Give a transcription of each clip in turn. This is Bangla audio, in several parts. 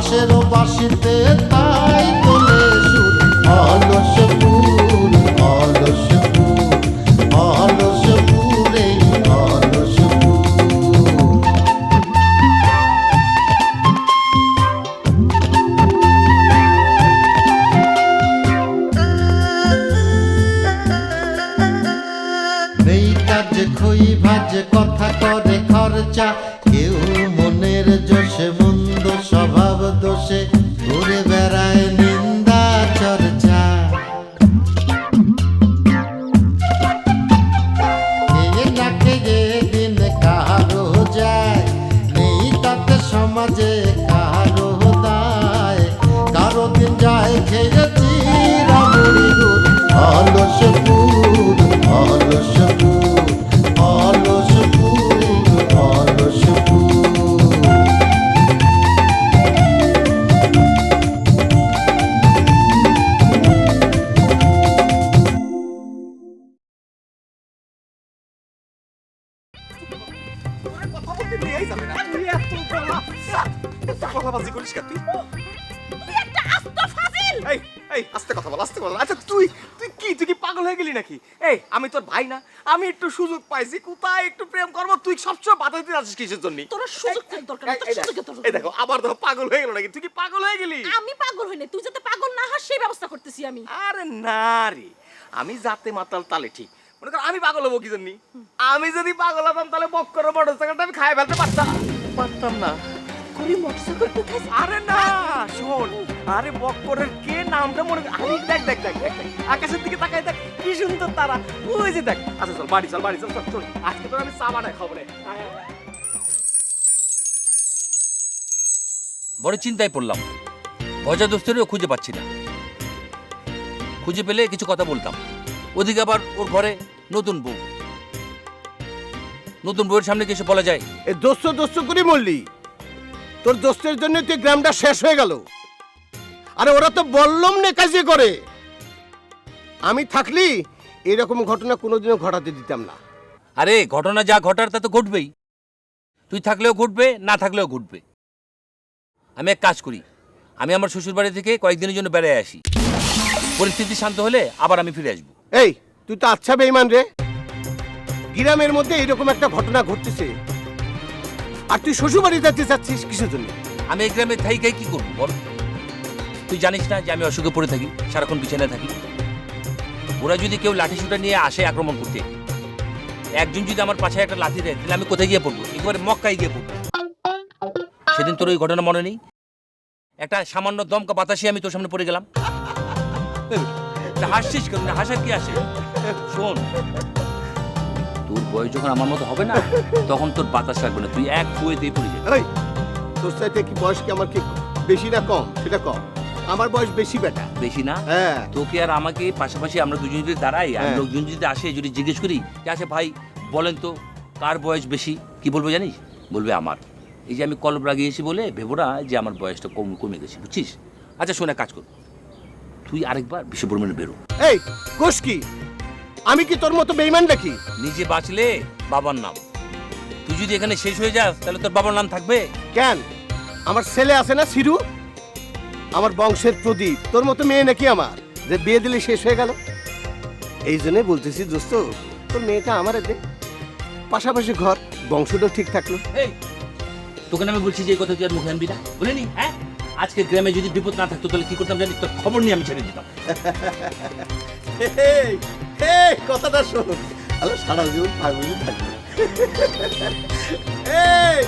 বাঁশের বাঁশিতে তাই তোলে সুর অলস ফুল অলস ফুল অলস ফুলে অলস ফুল। নেই কাজে খই ভাজে কথা করে খরচা কেউ মনের জোশে মন্দ স্বভাব দোষে ঘুরে বেড়ায় নিন্দা চর্চা। খেয়ে না খেয়ে দিন কারো যায় নেই তাতে সমাজে কারো দায় কারো দিন যায় খেয়েছি রামুড়ি গুড় অলস ফুল অলস ফুল অলস ফুল অলস ফুল। কথা বলতে দিয়েই যাবে না তুই এত কথাবাজি করিস কেন তুই? তুই একটা আস্ত ফাজিল। এই আস্তে কথা বল আস্তে কথা বল। আচ্ছা তুই কি পাগল হয়ে গেলি নাকি? এই আমি তোর ভাই না? আমি একটু সুযোগ পাইছি কোথায় একটু প্রেম করবো, তুই সবসময় বাধা দিতে আছিস কিসের জন্য? তোর সুযোগ থাক দরকার না, তোর সুযোগের দরকার। এই দেখো আবার দেখো পাগল হয়ে গেল নাকি? তুই কি পাগল হয়ে গেলি? আমি পাগল হই না, তুই যাতে পাগল না হস সেই ব্যবস্থা করতেছি আমি। আরে না রে, আমি যাতে মাতাল তালে ঠিক। মনে কর আমি পাগল হবো কি জন্য? আমি যদি পাগল হতাম তাহলে বক্কর মোটরসাইকেলটা আমি খাই ফেলতে পারতাম না। করি মোটরসাইকেল কোথায়? আরে না শোন, আরে বক্করের কে নামটা মনে আরে দেখ আকাশের দিকে তাকাই দেখ কি সুন্দর তারা, ওই যে দেখ। আচ্ছা চল বাড়ি চল চল আজকে তো আমি চা বানাই খাবো রে। বড় চিন্তায় পড়লাম, ভজা দোস্তেরও খুঁজে পাচ্ছি না। খুঁজে পেলে কিছু কথা বলতাম। ওদিকে আবার ওর ঘরে নতুন বউ, নতুন বউয়ের সামনে কিছু বলা যায়? এ দোস্ত করে মরলি, তোর দোস্তের জন্য তুই গ্রামটা শেষ হয়ে গেল। আরে ওরা তো বললাম নে কাজে করে, আমি থাকলি এরকম ঘটনা কোনোদিনও ঘটাতে দিতাম না। আরে ঘটনা যা ঘটার তা তো ঘটবেই, তুই থাকলেও ঘটবে না থাকলেও ঘটবে। আমি এক কাজ করি, আমি আমার শ্বশুর বাড়ি থেকে কয়েকদিনের জন্য বেড়ায় আসি, পরিস্থিতি শান্ত হলে আবার আমি ফিরে আসবো। এই তুই তো আচ্ছা বেঈমান রে, গ্রামের মধ্যে এরকম একটা ঘটনা ঘটতেছে আর তুই শ্বশুর বাড়ি যেতে চাচ্ছিস কিসের জন্য? আমি এই গ্রামে থাই খাই কি করবো বল? তুই জানিস না যে আমি অসুখে পড়ে থাকি, সারাক্ষণ বিছানায় থাকি। ওরা যদি কেউ লাঠি সুটা নিয়ে আসে আক্রমণ করতে, একজন যদি আমার পাশে একটা লাঠি দেয় তাহলে আমি কোথায় গিয়ে পড়বো? একেবারে মক্কায় গিয়ে পড়বো। সেদিন তোর ওই ঘটনা মনে নেই? একটা সামান্য দমকা বাতাসে আমি তোর সামনে পড়ে গেলাম। হাসছিস কেন? না হাসার কি আসে? শোন, তোর বয়স যখন আমার মতো হবে না তখন তোর বাতাস লাগবে না, তুই এক ফুয়েতেই পড়ে যাবি। এই তোর চাইতে কি বয়স কি আমার কি বেশি না কম সেটা কম? আমার বয়স বেশি বেটা। বেশি না? হ্যাঁ। তোকে আর আমাকে পাশাপাশি আমরা দুজন যদি দাঁড়াই আর লোকজন যদি আসে যদি জিজ্ঞেস করি যে আচ্ছা ভাই বলেন তো কার বয়স বেশি, কি বলবো জানিস? বলবে আমার। এই যে আমি কলম লাগিয়েছি বলে ভেবো না যে আমার বয়সটা কমে গেছে, বুঝছিস? আচ্ছা শোন, এক কাজ কর, তুই আরেকবার বিশ্বব্রহ্মণে বেরো। এই কোষ কি, আমি কি তোর মতো বেঈমান নাকি? নিজে বাঁচলে বাবার নাম, তুই যদি এখানে শেষ হয়ে যাস তাহলে তোর বাবার নাম থাকবে কেন? আমার ছেলে আছে না সিরু, আমার বংশের প্রদীপ, তোর মতো মেয়ে নাকি আমার যে বিয়ে দিলে শেষ হয়ে গেল? এই জন্যই বলতেছি দোস্ত, তোর মেয়েটা আমার দে, পাশাপাশি ঘর, বংশটাও ঠিক থাকলো। এই তোকে আমি বলছি যে এই কথা তুই আর মুখে আনবি না, বলে নি? হ্যাঁ, আজকে গ্রামে যদি বিপদ না থাকতো তাহলে কি করতাম জানিস? তোর খবর নিয়ে আমি ছেড়ে দিতাম। এই কথাটা শোন, আল্লাহ সারা জীবন ফাগুলি থাকবে। এই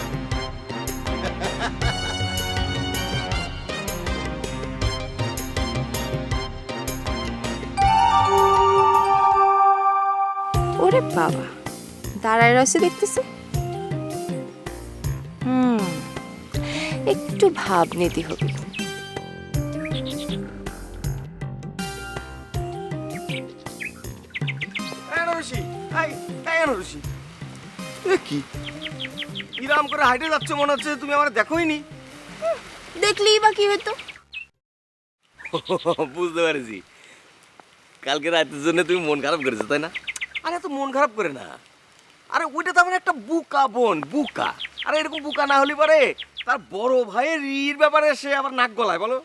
ওরে বাবা, দাঁড়ায় রয়েছে দেখতেছি। একটু ভাব নিতে হবে। কি ইরাম করে হাইটে যাচ্ছে মনে হচ্ছে তুমি আমার দেখোই নি। দেখলেই বা কি হইতো? বুঝতে পারছি, কালকে রাতের জন্য তুমি মন খারাপ করেছো তাই না? আরে তো মন খারাপ করে না, আরে ওইটা তো আমার একটা বুকা বোন, বুকা। আরে এরকম বুকা না হলে পারে তার বড় ভাইয়ের রির ব্যাপারে সে আবার নাক গলায় বলো?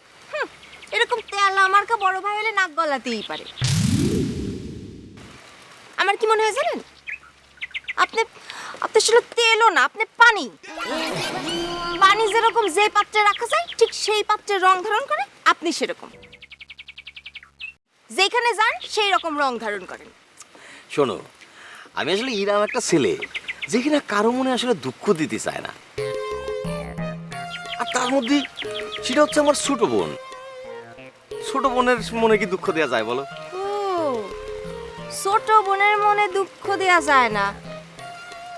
এরকম তেল আমার কা বড় ভাই হলে নাক গলাতেই পারে। আমার কি মনে হয় জানেন, আপনি আপনি শুধু তেলও না, আপনি পানি। পানি যেরকম যে পাত্রে রাখা যায় ঠিক সেই পাত্রে রং ধারণ করে, আপনি সেরকম যেখানে যান সেই রকম রং ধারণ করেন। শোনো, আমি আসলে ইরাম একটা ছেলে যে কিনা কারো মনে আসলে দুঃখ দিতে চায় না, আর তার মধ্যে সেটা হচ্ছে আমার ছোট বোন। ছোট বোনের মনে কি দুঃখ দেওয়া যায় বলো? ও, ছোট বোনের মনে দুঃখ দেওয়া যায় না,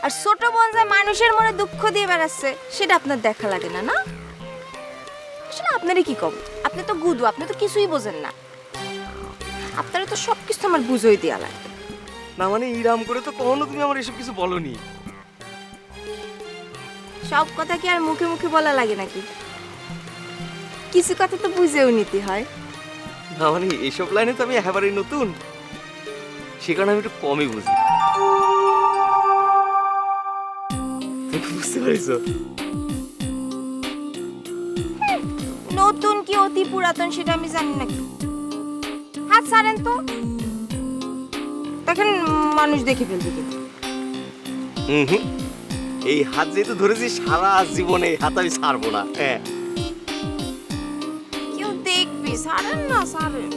আর ছোট বোন যে মানুষের মনে দুঃখ দিয়ে বেড়াচ্ছে সেটা আপনার দেখা লাগে না। না আসলে আপনারই কি কম, আপনি তো গুদু, আপনি তো কিছুই বোঝেন না। আপনারা তো সব কিছু আমার বুঝোই দেওয়া লাগে। না মানে ইরাম করে তো কখনো তুমি আমার এসব কিছু বলনি। সব কথা কি আর মুখে মুখে বলা লাগে নাকি? কিছু কথা তো বুঝেও নিতে হয়। না মানে এইসব লাইনে তো আমি একেবারেই নতুন, সে কারণে আমি একটু কমই বুঝি। তুমি বুঝতে পারছো? নতুন কি অতি পুরাতন সেটা আমি জানি না। হাত ছাড়েন তো, দেখেন মানুষ দেখে ফেলবে কিন্তু। হুম, এই হাত যেহেতু ধরেছি সারা জীবনে এই হাত আমি ছাড়বো না। হ্যাঁ, কেউ দেখবি, ছাড়েন না, ছাড়েন।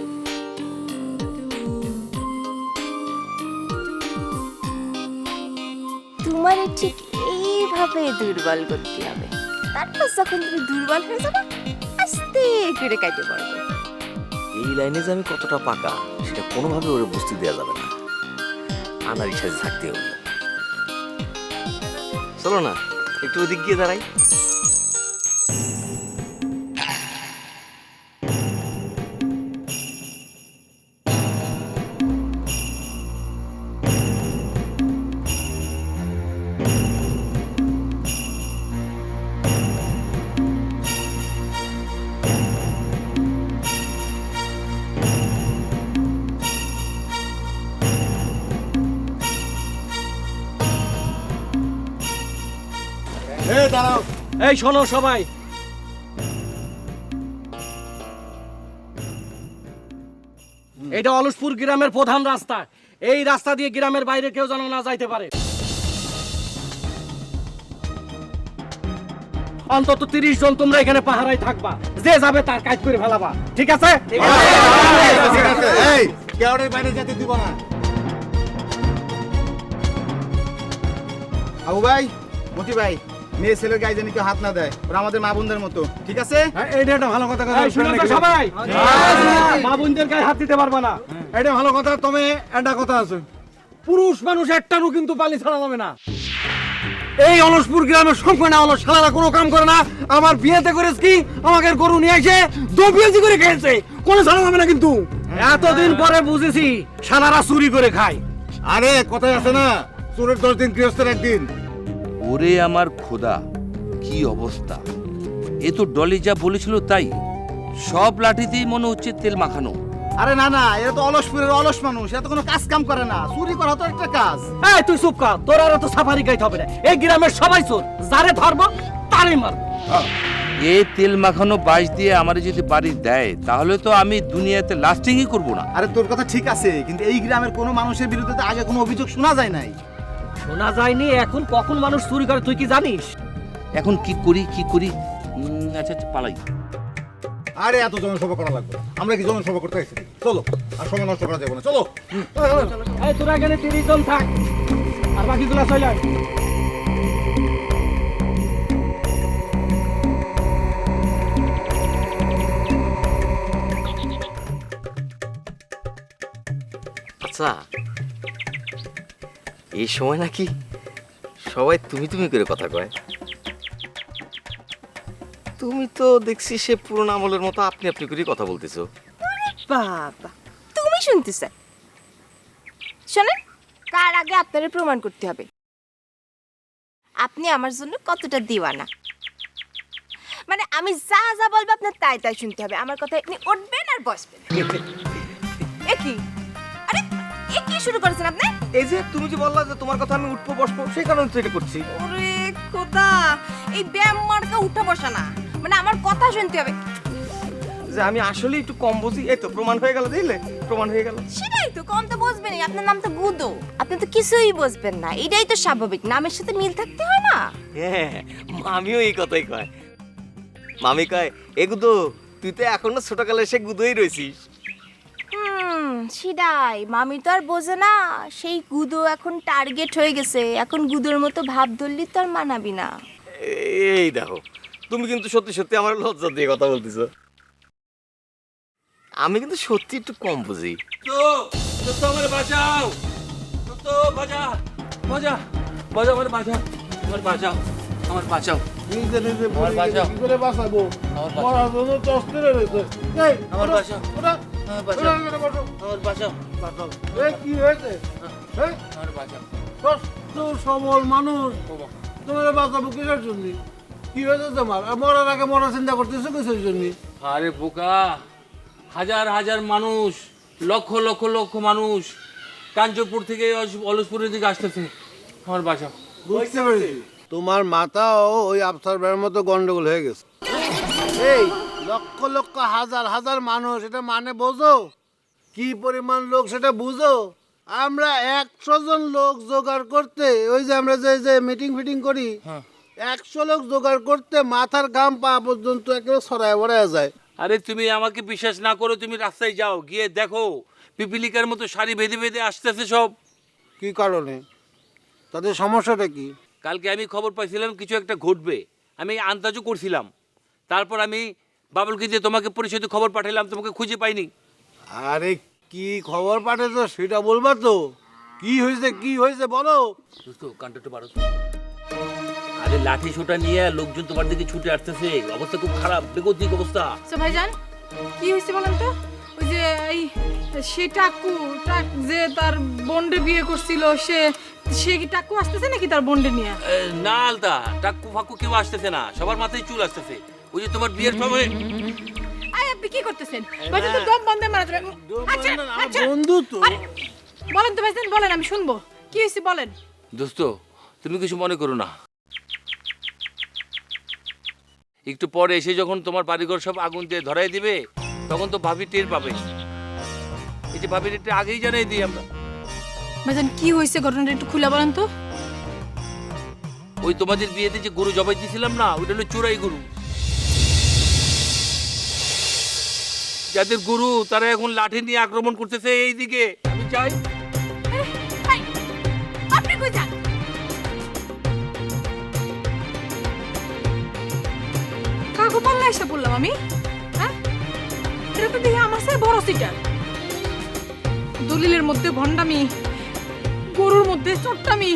তোমার ঠিক এইভাবে দুর্বল করতে হবে, তারপর যখন তুমি দুর্বল হয়ে যাবে আস্তে করে কাটে পড়বে। এই লাইনে যে আমি কতটা পাকা সেটা কোনোভাবে ওরে বুঝতে দেওয়া যাবে না। আনার সাথে থাকতে হবে। চলো না একটু ওদিক গিয়ে দাঁড়াই। এই শোনো সবাই, এটা অলসপুর গ্রামের প্রধান রাস্তা। এই রাস্তা দিয়ে গ্রামের বাইরে কেউ যেন না যাইতে পারে। অন্তত 30 জন তোমরা এখানে পাহারায় থাকবা, যে যাবে তার কাজ করে ফেলাবা, ঠিক আছে? এই কেউরের বাইরে যেতে দিব না। আবু ভাই, মতি ভাই, মেয়ে ছেলের গায়ে যেন কেউ হাত না দেয়, ওরা আমাদের মা বোনদের মতো, ঠিক আছে? এইটা একটা ভালো কথা। এই শুনো তো সবাই, মা বোনদের গায়ে হাত দিতে পারবা না, এটা ভালো কথা। তবে একটা কথা আছে, পুরুষ মানুষ একটারও কিন্তু পালি ছাড়া যাবে না। এই অলসপুর গ্রামের সম্পূর্ণ অলস শালারা কোনো কাম করে না। আমার বিয়েতে করেছ কি, আমাকে গরু নিয়ে এসে দবিয়েজি করে খেয়েছে, কোনো ছাড়া যাবে না কিন্তু। এতদিন পরে বুঝেছি শালারা চুরি করে খায়। আরে কথাই আছে না, চোরের 10 দিন গৃহস্থের 1 দিন। ওরে আমার খোদা, কি অবস্থা! এ তো ডলি যা বলেছিল তাই, সব লাঠিতেই মনে হচ্ছে তেল মাখানো। আরে না না, এরা তো অলসপুরের অলস মানুষ, এরা তো কোনো কাজ কাম করে না, চুরি করা তো একটা কাজ। এই তুই চুপ কর, তোর আর তো সাফারি গাইতে হবে না। এই গ্রামের সবাই চোর, যারে ধরবো তারই মার। এ তেল মাখানো বাঁশ দিয়ে আমারে যদি বাড়ি দেয় তাহলে তো আমি দুনিয়াতে লাস্টিংই করব না। আরে তোর কথা ঠিক আছে, কিন্তু এই গ্রামের কোনো মানুষের বিরুদ্ধে তো আগে কোনো অভিযোগ শোনা যায় নাই। শোনা যায়নি, এখন কখন মানুষ চুরি করে তুই কি জানিস? এখন কি করি কি করি? আচ্ছা আচ্ছা, পালাই। আরে এত জনসভা করা লাগবে, আমরা কি জনসভা করতে আসছি? চলো, আর সময় নষ্ট করা যাবে না, চলো। এই তোরা এখানে 30 জন থাক, আর বাকিগুলো চলে আয়। আচ্ছা, এই সময় নাকি সবাই তুমি তুমি করে কথা কয়। তুমি তো দেখছি সে পুরোনো আমলের মতো আপনি আপনি করে কথা বলতেছো। বাবা, তুমি শুনতে চাই? শোনেন, তার আগে আপনারে প্রমাণ করতে হবে আপনি আমার জন্য কতটা দিওয়ানা। মানে আমি যা যা বলবো আপনার তাই তাই শুনতে হবে, আমার কথা আপনি উঠবেন আর বসবেন। এ কি? আরে এ কি শুরু করেছেন আপনি? এই যে তুমি যে বললা যে তোমার কথা আমি উঠবো বসবো, সেই কারণে তো এটা করছি। ওরে খোদা, এই ব্যায়াম মার্কা উঠা বসা না, মানে আমার কথা শুনতে হবে। যে আমি আসলে একটু কম বুঝি, এই তো প্রমাণ হয়ে গেল, দিলে প্রমাণ হয়ে গেল। সেটাই তো, কম তো বুঝবেন। আপনার নাম তো গুদো, আপনি তো কিছুই বুঝবেন না। এটাই তো স্বাভাবিক, নামের সাথে মিল থাকতে হয় না? হ্যাঁ, মামিও এই কথাই কয়। মামি কয়, এগুদো তুই তো এখনো ছোটকালে সে গুদোই রয়েছিস। সেটাই, মামি তো আর বোঝে না, সেই গুদো এখন টার্গেট হয়ে গেছে। এখন গুদোর মতো ভাব ধরলি তো আর মানাবি না। এই দেখো, তুমি কিন্তু সত্যি সত্যি আমার লজ্জা দিয়ে কথা বলতেছো। আমি কিন্তু সত্যি একটু কম বুঝি। তো আমার বাঁচাও, তো বাঁচা বাঁচা বাঁচা, আমার বাঁচা, আমার বাঁচাও, আমার বাঁচাও, নিজে নিজে আমার বাঁচাও। কি করে বাঁচাবো? আমার বাঁচাও। মরার জন্য তো অস্থির রয়েছে। এই, আমার ওঠো, বাঁচাও। ওঠো, আমার ওঠো, বাঁচাও, এখানে বসো। আমার বাঁচাও, বাঁচাও। এই, কি হয়েছে? হ্যাঁ? আমার বাঁচাও। সুস্থ সবল মানুষ, তোমার বাঁচাবো কিসের জন্য? কি হয়েছে তোমার? আর মরার আগে মরার চিন্তা করতেছো কিসের জন্য? আরে বোকা, হাজার হাজার মানুষ, লক্ষ লক্ষ লক্ষ মানুষ কাঞ্চনপুর থেকে অলসপুরের দিকে আসতেছে, আমার বাঁচাও। বুঝতে পেরেছি, তোমার মাথাও ওই আফসার বের মতো গন্ডগোল হয়ে গেছে। এই লক্ষ লক্ষ হাজার হাজার মানুষ, এটা মানে বোঝো? কি পরিমাণ লোক সেটা বুঝো? আমরা 100 জন লোক জোগাড় করতে, ওই যে আমরা যে মিটিং ফিটিং করি, 100 লোক জোগাড় করতে মাথার ঘাম পা পর্যন্ত একেবারে ছড়ায় বড়ায় যায়। আরে তুমি আমাকে বিশ্বাস না করো, তুমি রাস্তায় যাও, গিয়ে দেখো পিপিলিকার মতো শাড়ি বেঁধে বেঁধে আসতেছে সব। কি কারণে? তাদের সমস্যাটা কি? কালকে আমি খবর পাইছিলাম কিছু একটা ঘটবে, আমি আন্দাজও করছিলাম। তারপর আমি বাবুলকে দিয়ে তোমাকে পরিষদে খবর পাঠালাম, তোমাকে খুঁজে পাইনি। আরে কি খবর পাঠাতো সেটা বলবা তো? কি হয়েছে বলো। দোস্ত কানটা একটু বাড়ো তো। আরে লাঠি সোটা নিয়ে লোকজন তোমার দিকে ছুটে আসতেছে, অবস্থা খুব খারাপ, বেগতিক অবস্থা। আচ্ছা ভাইজান, কি হয়েছে বলেন তো? ওই যে এই সে টাকু যে তার বোনরে বিয়ে করছিল, সে কি টাকু আসতেছে নাকি তার বোনরে নিয়ে? না আলতা, টাক্কু ফাক্কু কেউ আসতেছে না, সবার মাথায় চুল আসতেছে। ওই যে তোমার বিয়ের সময়। আই আপনি কি করতেছেন? ভাইজান তো দম বন্ধে মারা যাবে। আচ্ছা আচ্ছা বন্ধু তো। আরে, বলেন তো ভাইজান, বলেন, আমি শুনবো। কি হয়েছে বলেন। দোস্ত তুমি কিছু মনে করো না, একটু পরে এসে যখন তোমার বাড়িঘর সব আগুন দিয়ে ধরাই দিবে, তখন তো ভাবি টের পাবে। এই যে ভাবির একটু আগেই জানাই দিই আমরা। ভাইজান কি হয়েছে ঘটনাটা একটু খুলে বলেন তো। ওই তোমাদের বিয়েতে যে গরু জবাই দিয়েছিলাম না, ওইটা হলো চোরাই গরু। যাদের গরু তারা এখন লাঠি নিয়ে আক্রমণ করতেছে এই দিকে। আমি চাই এই, আপনি কই যান? কাকু পাল্লা এসে বললাম আমি, হ্যাঁ? এটা তো দেখি আমার সাথে বড় সিটার। দলিলের মধ্যে ভণ্ডামি, গরুর মধ্যে চট্টামি।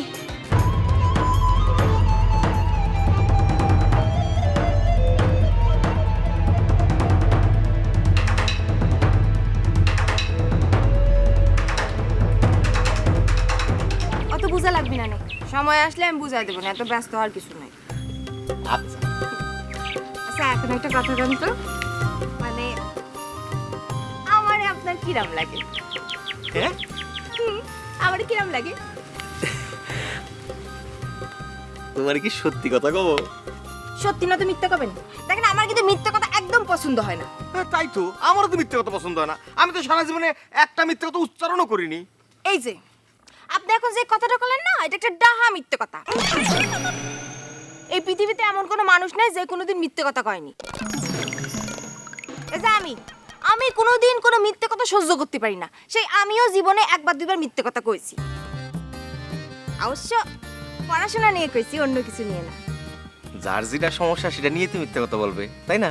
অত বোঝা লাগবে না, সময় আসলে আমি বুঝাই দেবো না, এত ব্যস্ত হওয়ার কিছু নাই। আচ্ছা, আচ্ছা এখন একটা কথা জান তো, মানে আমারে আপনার কিরাম লাগে? হ্যাঁ, আমার কিরাম লাগে? তোমার কি সত্যি কথা কব? সত্যি না তো মিথ্যা কবেন? দেখেন আমার কিন্তু মিথ্যা কথা একদম পছন্দ হয় না। তাই তো, আমারও তো মিথ্যে কথা পছন্দ হয় না। আমি তো সারা জীবনে একটা মিথ্যে কথা উচ্চারণও করিনি। এই যে আপনি এখন যে কথাটা বললেন না, এটা একটা ডাহা মিথ্যে কথা। এই পৃথিবীতে এমন কোনো মানুষ নাই যে কোনোদিন মিথ্যে কথা কয়নি। এই যে আমি কোনোদিন কোনো মিথ্যে কথা সহ্য করতে পারি না। সেই আমিও জীবনে একবার দুইবার মিথ্যে কথা কইছি, অবশ্য পড়াশোনা নিয়ে কইছি, অন্য কিছু নিয়ে না। যার যেটা সমস্যা সেটা নিয়ে তুমি মিথ্যে কথা বলবে, তাই না?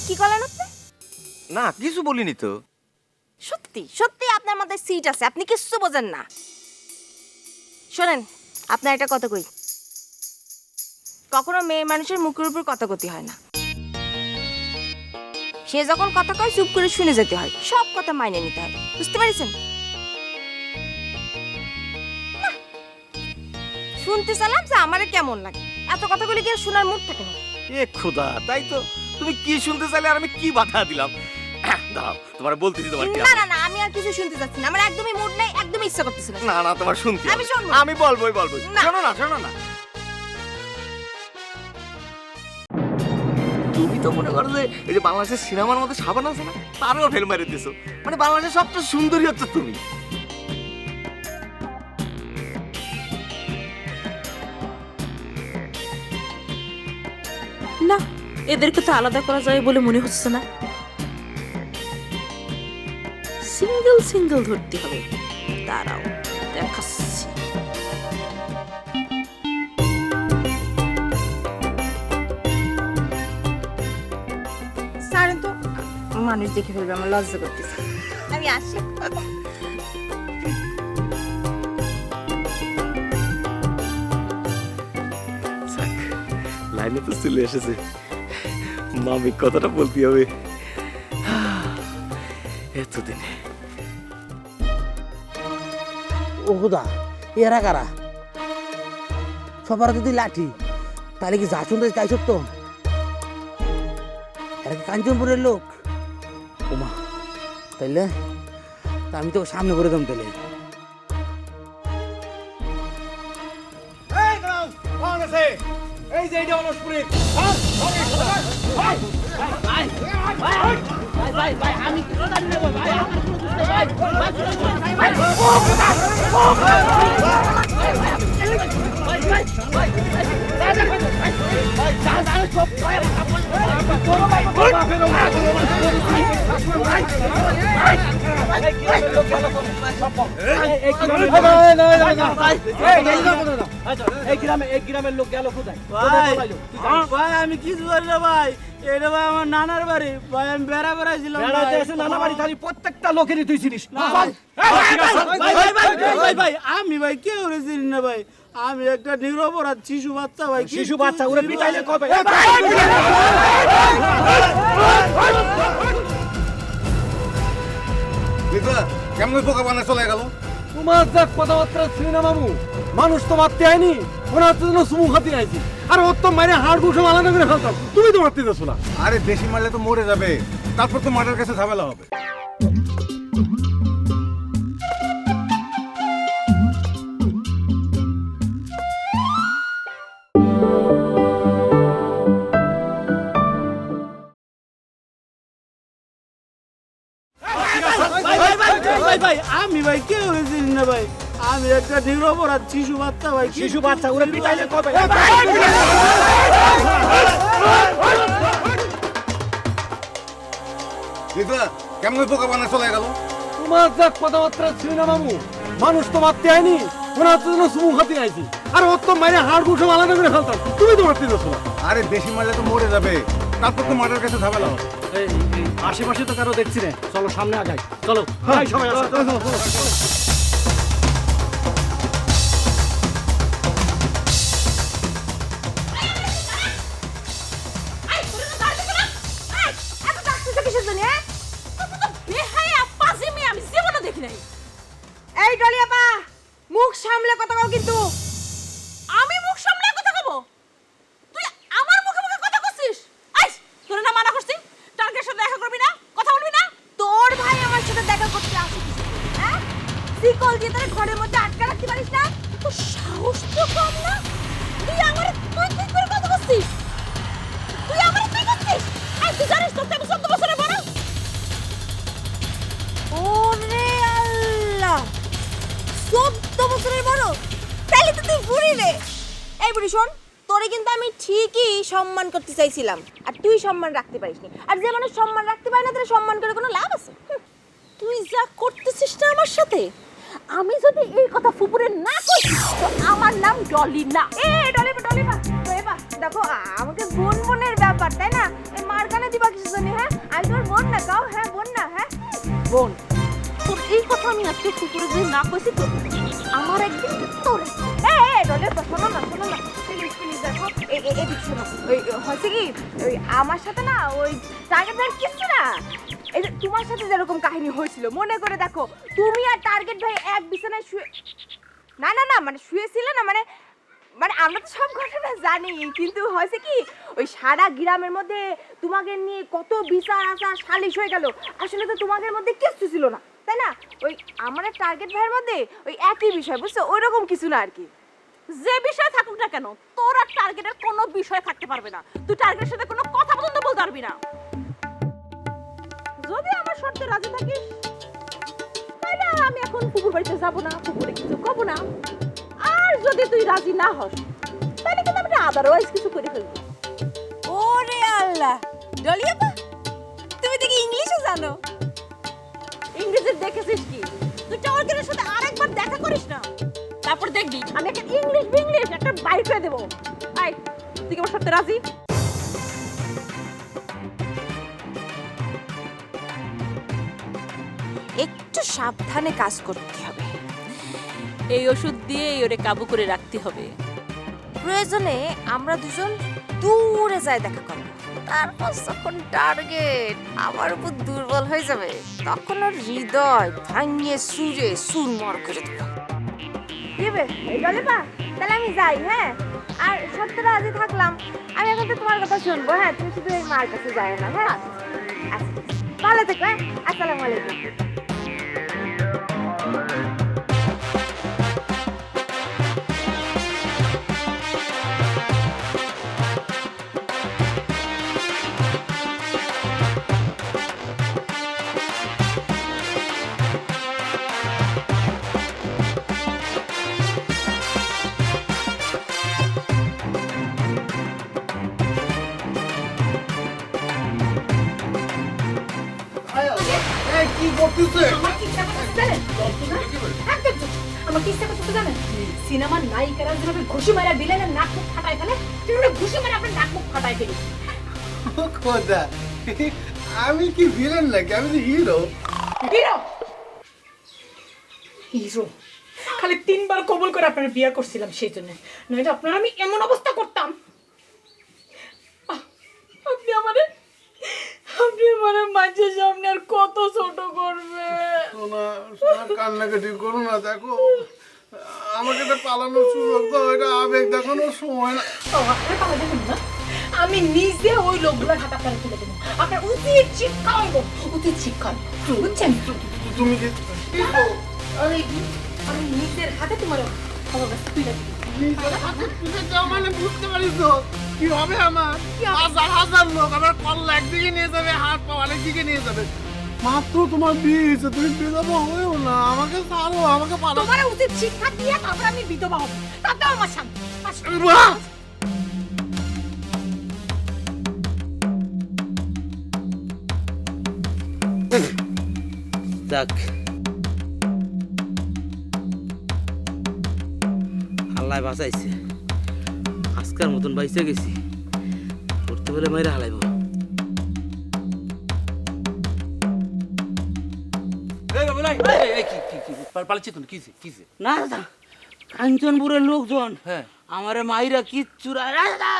কি করলেন আপনি? না, কিছু বলিনি তো। সত্যি সত্যি আপনার মাথায় সিট আছে, আপনি কিচ্ছু বোঝেন না। শোনেন, আপনার একটা কথা কই, কখনো মেয়ে মানুষের মুখের উপর কথাগতি হয় না। সে যখন কথা কয় চুপ করে শুনে যেতে হয়, সব কথা মাইনে নিতে হয়, বুঝতে পারছেন? নাহ, শুনতে চালাম যে আমারে কেমন লাগে, এত কথাগুলি কি আর শোনার মুড থাকে না? এ খোদা, তাই তো। তুমি কি শুনতে চাইলে আর আমি কি বাধা দিলাম? দাঁড়াও, তোমার বলতেছি তোমার কি না না না, আমি আর কিছু শুনতে চাচ্ছি না, আমার একদমই মুড নাই, একদমই ইচ্ছা করতেছে না। না না, তোমার শুনতে আমি শুনবো। আমি বলবোই। না। শোনো না, শোনো না। তুমি তো মনে করো যে এই যে বাংলাদেশের সিনেমার মধ্যে সাবান আছে না, তারও ফেল মারি দিছো। মানে বাংলাদেশের সবচেয়ে সুন্দরী হচ্ছে তুমি। না, এদেরকে তো আলাদা করা যায় বলে মনে হচ্ছে না। সিঙ্গেল সিঙ্গেল ধরতে হবে। দাঁড়াও, দেখাচ্ছি। ছাড়েন তো, মানুষ দেখে ফেলবে, আমার লজ্জা করতেছে। আমি আসি। লাইনে তো চলে এসেছে, মামি কথাটা বলতে হবে এতদিনে। ও খুদা, এরা কারা? সবার যদি লাঠি, তাহলে কি যা শুনতে তাই সত্য? এরা কি কাঞ্চনপুরের লোক? ওমা, তাইলে তা আমি তো সামনে করে দাম তাহলে। এই যে এইটা অলসপুরি। এই গ্রামের লোক গেল কোথায়? ভাই আমি কিছু জানি না ভাই, এটা ভাই আমার নানার বাড়ি ভাই, আমি বেড়া বেড়াইছিলাম। বেড়াতে এসে নানা বাড়ি খালি প্রত্যেকটা লোকেরই তুই চিনিস। ভাই আমি ভাই কেউ চিনি না ভাই, আমি একটা নিরপরাধ শিশু বাচ্চা ভাই। শিশু বাচ্চা ওরে পিটাইলে কবে? কেমন পোকা বানা চলে গেল? তোমার যা কথাবার্তা ছিল না মামু, মানুষ তো মারতে আইনি, ওনার জন্য সুমু খাতি আইছি। আর ওর তো মারে হাড় গুছো আলাদা করে ফেলতাম, তুমি তো মারতে যাচ্ছ না। আরে বেশি মারলে তো মরে যাবে, তারপর তো মার্ডার কাছে ঝামেলা হবে। ভাই আমি ভাই কেউ চিনি না ভাই, আমি একটা নিরপরাধ শিশু বাচ্চা ভাই। শিশু বাচ্চা ওরে পিটাইলে কবে? কেমন পোকা বানা চলে গেল? তোমার যা কথাবার্তা ছিল না মামু, মানুষ তো মারতে আইনি, ওনার জন্য সুমু খাতি আইছি। আর ওর তো মারে হাড় গুছো আলাদা করে ফেলতাম, তুমি তো মারতে যাচ্ছ না। আরে বেশি মারলে তো মরে যাবে, তারপর তো মার্ডার কাছে ঝামেলা হবে। এই আশেপাশে তো কারো দেখছি না, চলো সামনে আগাই। চলো সবাই এই ডলিয়াপা, মুখ সামলে কথা কও কিন্তু। আমি মুখ সামলে কথা কব? তুই আমার মুখে মুখে কথা কইছিস? আইস, তোরে না মানা করছি? টার্গেটের সাথে দেখা করবি না, কথা বলবি না? তোর ভাই আমার সাথে দেখা করতে আসে কিছু, হ্যাঁ? সিকল দিয়ে তোর ঘরের মধ্যে আটকে রাখতে পারিস না? তোর সাহস তো কম না। তুই করে কথা বলছিস? তুই করছিস? আই তুই জানিস তোর থেকে 14 বছরের বড়? ওরে আল্লাহ, 14 বছরের বড়? তাইলে তো তুই বুড়ি রে। এই বুড়ি শোন, তোরে কিন্তু আমি ঠিকই সম্মান করতে চাইছিলাম, আর তুই সম্মান রাখতে পারিসনি। আর যে মানুষ সম্মান রাখতে পারে না, তার সম্মান করে কোনো লাভ আছে? তুই যা করতেছিস না আমার সাথে, আমি যদি এই কথা ফুপুরে না কই, তো আমার নাম ডলি না। ডলিপা, দেখো আমাকে বোনের ব্যাপার, তাই না? এই মার কানে দিবা কিছু জানি? হ্যাঁ, আমি তোমার বোন না, কাও? হ্যাঁ বোন না? হ্যাঁ বোন, তোর এই কথা আমি আজকে ফুপুরে যে না কইছি, তো আমার একদিন তোর। ডলিপা শোনো না, প্লিজ দেখো, এদিক শোনো। ওই হয়েছে কি, ওই আমার সাথে না ওই টার্গেট ভাই কিছু না, এই যে তোমার সাথে যেরকম কাহিনী হয়েছিল, মনে করে দেখো, তুমি আর টার্গেট ভাই এক বিছানায় শুয়ে, না মানে শুয়েছিলে না, মানে আমরা তো সব ঘটনা জানি, কিন্তু হয়েছে কি, ওই সারা গ্রামের মধ্যে তোমাকে নিয়ে কত বিচার আচার সালিশ হয়ে গেল, আসলে তো তোমাদের মধ্যে কিছু ছিল না, তাই না? ওই আমার টার্গেট ভাইয়ের মধ্যে ওই একই বিষয়, বুঝছো? ওই রকম কিছু না আর কি। যে বিষয় থাকুক না কেন, তোর আর টার্গেটের কোনো বিষয় থাকতে পারবে না। তুই টার্গেটের সাথে কোনো কথা পর্যন্ত বলতে পারবি না। যদি আমার শর্তে রাজি থাকিস তাহলে আমি এখন পুকুর বাড়িতে যাবো না, পুকুরে কিছু কবো না। আর যদি তুই রাজি না হস তাহলে কিন্তু আমি আদারওয়াইজ কিছু করে ফেলবো। ওরে আল্লাহ, ডলিয়া আপা, তুমি দেখি ইংলিশও জানো। ইংরেজি দেখেছিস কি? তুই টার্গেটের সাথে আরেকবার দেখা করিস না, তারপর দেখবি আমি একটা ইংলিশ একটা বাইক করে দেবো। আয়, তুই কি আমার সাথে রাজি? একটু সাবধানে কাজ করতে হবে। এই ওষুধ দিয়ে ওরে কাবু করে রাখতে হবে। প্রয়োজনে আমরা দুজন দূরে যাই দেখা করব। তারপর যখন টার্গেট আমার উপর দুর্বল হয়ে যাবে, তখন ওর হৃদয় ভাঙিয়ে সুরে সুরমর করে দেবো। দিবে ডলিপা, তাহলে আমি যাই। হ্যাঁ, আর সত্য রাজি থাকলাম। আমি এখন তো তোমার কথা শুনবো। হ্যাঁ, তুমি শুধু এই মার কাছে যাই না। হ্যাঁ, আচ্ছা, ভালো থেকো। হ্যাঁ, আসসালামু আলাইকুম। কি করতেছে? আমার কি ইচ্ছা করতেছে জানেন? একদম চুপ। আমার কি ইচ্ছা করতেছে জানেন? সিনেমার নায়িকারা যেভাবে ঘুষি মারা ভিলেনের নাক মুখ ফাটায় ফেলে, সেভাবে ঘুষি মারা আপনার নাক মুখ ফাটায় ফেলি। ও খোদা, আমি কি ভিলেন নাকি? আমি তো হিরো। হিরো হিরো খালি 3 বার কবুল করে আপনার বিয়ে করছিলাম, সেই জন্য নইলে আপনার আমি এমন অবস্থা করতাম। আপনি আমারে মাঝে সামনে আর কত ছোট করবে? সোনা কান্নাকাটি করো না। দেখো, আমাকে এটা পালানোর সুযোগ তো, এটা আবেগ দেখানোর সময় না। আমি নিজে ওই লোকগুলোর হাত আপনার তুলে দেবো। আপনার উচিত শিক্ষা হইব, উচিত শিক্ষা হইব, বুঝছেন? তুমি কি আমি নিজের হাতে তোমার খবর তুলে দেবো। নিজের হাতে তুলে দাও মানে বুঝতে পারিস তো কি হবে? আমার হাজার হাজার লোক আমার কল্লা একদিকে নিয়ে যাবে, হাত পা আরেকদিকে নিয়ে যাবে। মাত্র তোমার বিয়ে হয়েছে, তুমি বিধবা হয়েও না। আমাকে ছাড়ো, আমাকে পারো। তোমার উচিত শিক্ষা দিয়ে তারপর আমি বিধবা হব, তাতে আমার শান্তি। যাক, আল্লাহ বাঁচাইছে। আজকের মতন বাইসে গেছি, করতে বলে মাইরা হালাইব। না দাদা, কাঞ্চনপুরের লোকজন হ্যাঁ আমারে মাইরা কিচ্ছু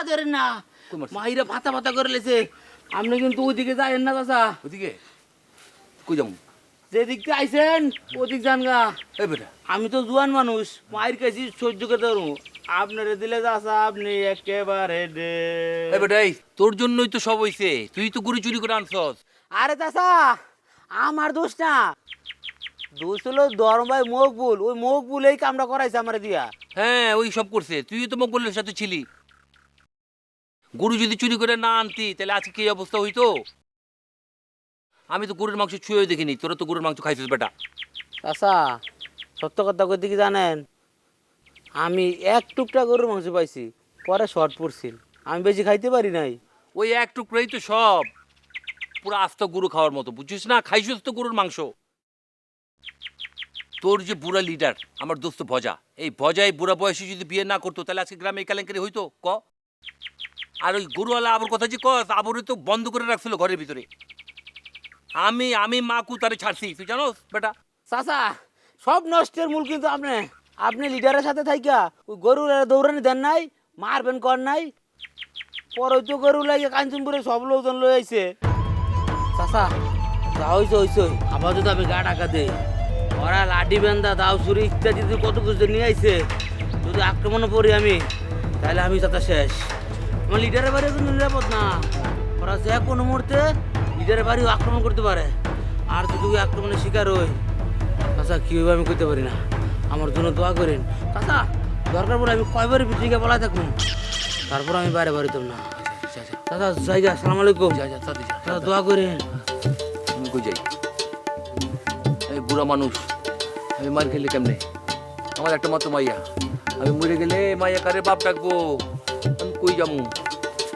ধরে না, মাইরা ভাতা ভাতা করে লেছে। আপনি কিন্তু ওইদিকে যাইেন না চাচা। ওদিকে কই যাবো? যেদিকে আইছেন ওদিক যান গা। এই বেটা, আমি তো জুয়ান মানুষ, মায়ের কাছে সহ্য করতে পারবো। আপনারে দিলে চাচা আপনি একেবারে এই বেটা, এই তোর জন্যই তো সব হইছে। তুই তো গুড়ি চুরি করে আনছস। আরে চাচা, আমার দোষ না, দোষ হলো ধর্ম ভাই মকবুল। ওই মকবুল এই কামটা করাইছে আমার দিয়া। হ্যাঁ, ওই সব করছে। তুই তো মকবুলের সাথে ছিলি। গরু যদি চুরি করে না আনতি তাহলে আজকে কি অবস্থা হইতো? আমি তো গরুর মাংস ছুঁয়েও দেখিনি, তোরা তো গরুর মাংস খাইছিস বেটা। চাচা, সত্য কথা কইতে কি জানেন, আমি এক টুকটা গরুর মাংস পাইছি, পরে শর্ট পড়ছিল, আমি বেশি খাইতে পারি নাই। ওই এক টুকরাই তো সব, পুরো আস্ত গরু খাওয়ার মতো, বুঝছিস না? খাইছিস তো গরুর মাংস। তোর যে বুড়া লিডার আমার দোস্ত ভজা, এই ভজা এই বুড়া বয়সে যদি বিয়ে না করতো তাহলে আজকে গ্রামে এই কেলেঙ্কারি হইতো ক? আর ওই গরুওয়ালা আবর কথা যে কস, আবরে তো বন্ধ করে রাখছিল ঘরের ভিতরে। আমি মাকু তারে ছাড়ছি, তুই জানোস বেটা? চাচা, সব নষ্টের মূল কিন্তু আপনি লিডারের সাথে থাইকা ওই গরু দৌড়ানি দেন নাই, মারবেন কর নাই, পরে তো গরু লাগে কাঞ্চনপুরে সব লোকজন লই আইছে। চাচা, যা হইছে হইছে, আবার যদি আমি গা টাকা দেই, ওরা লাঠি বেন্দা দাও চুরি ইত্যাদি কত কিছু নিয়ে আইছে, যদি আক্রমণে পড়ি আমি, তাহলে আমি চাচা শেষ। আমার লিডারের বাড়ি কিন্তু নিরাপদ না, ওরা যে কোনো মুহূর্তে লিডারের বাড়ি আক্রমণ করতে পারে। আর যদি ওই আক্রমণের শিকার হই, চাচা কি হইবে আমি কইতে পারি না। আমার জন্য দোয়া করেন চাচা, দরকার পড়ে আমি কয়বার পিঠিকে বলা থাকুন, তারপর আমি বাইরে বাড়িতাম না। দাদা জায়গা, আসসালামু আলাইকুম। দাদা দোয়া করেন। আমি কই যাই? এই বুড়া মানুষ, আমি মার খেলে কেমনে? আমার একটা মাত্র মাইয়া, আমি মরে গেলে মাইয়া কারে বাপ ডাকবো? আমি কই যাবো?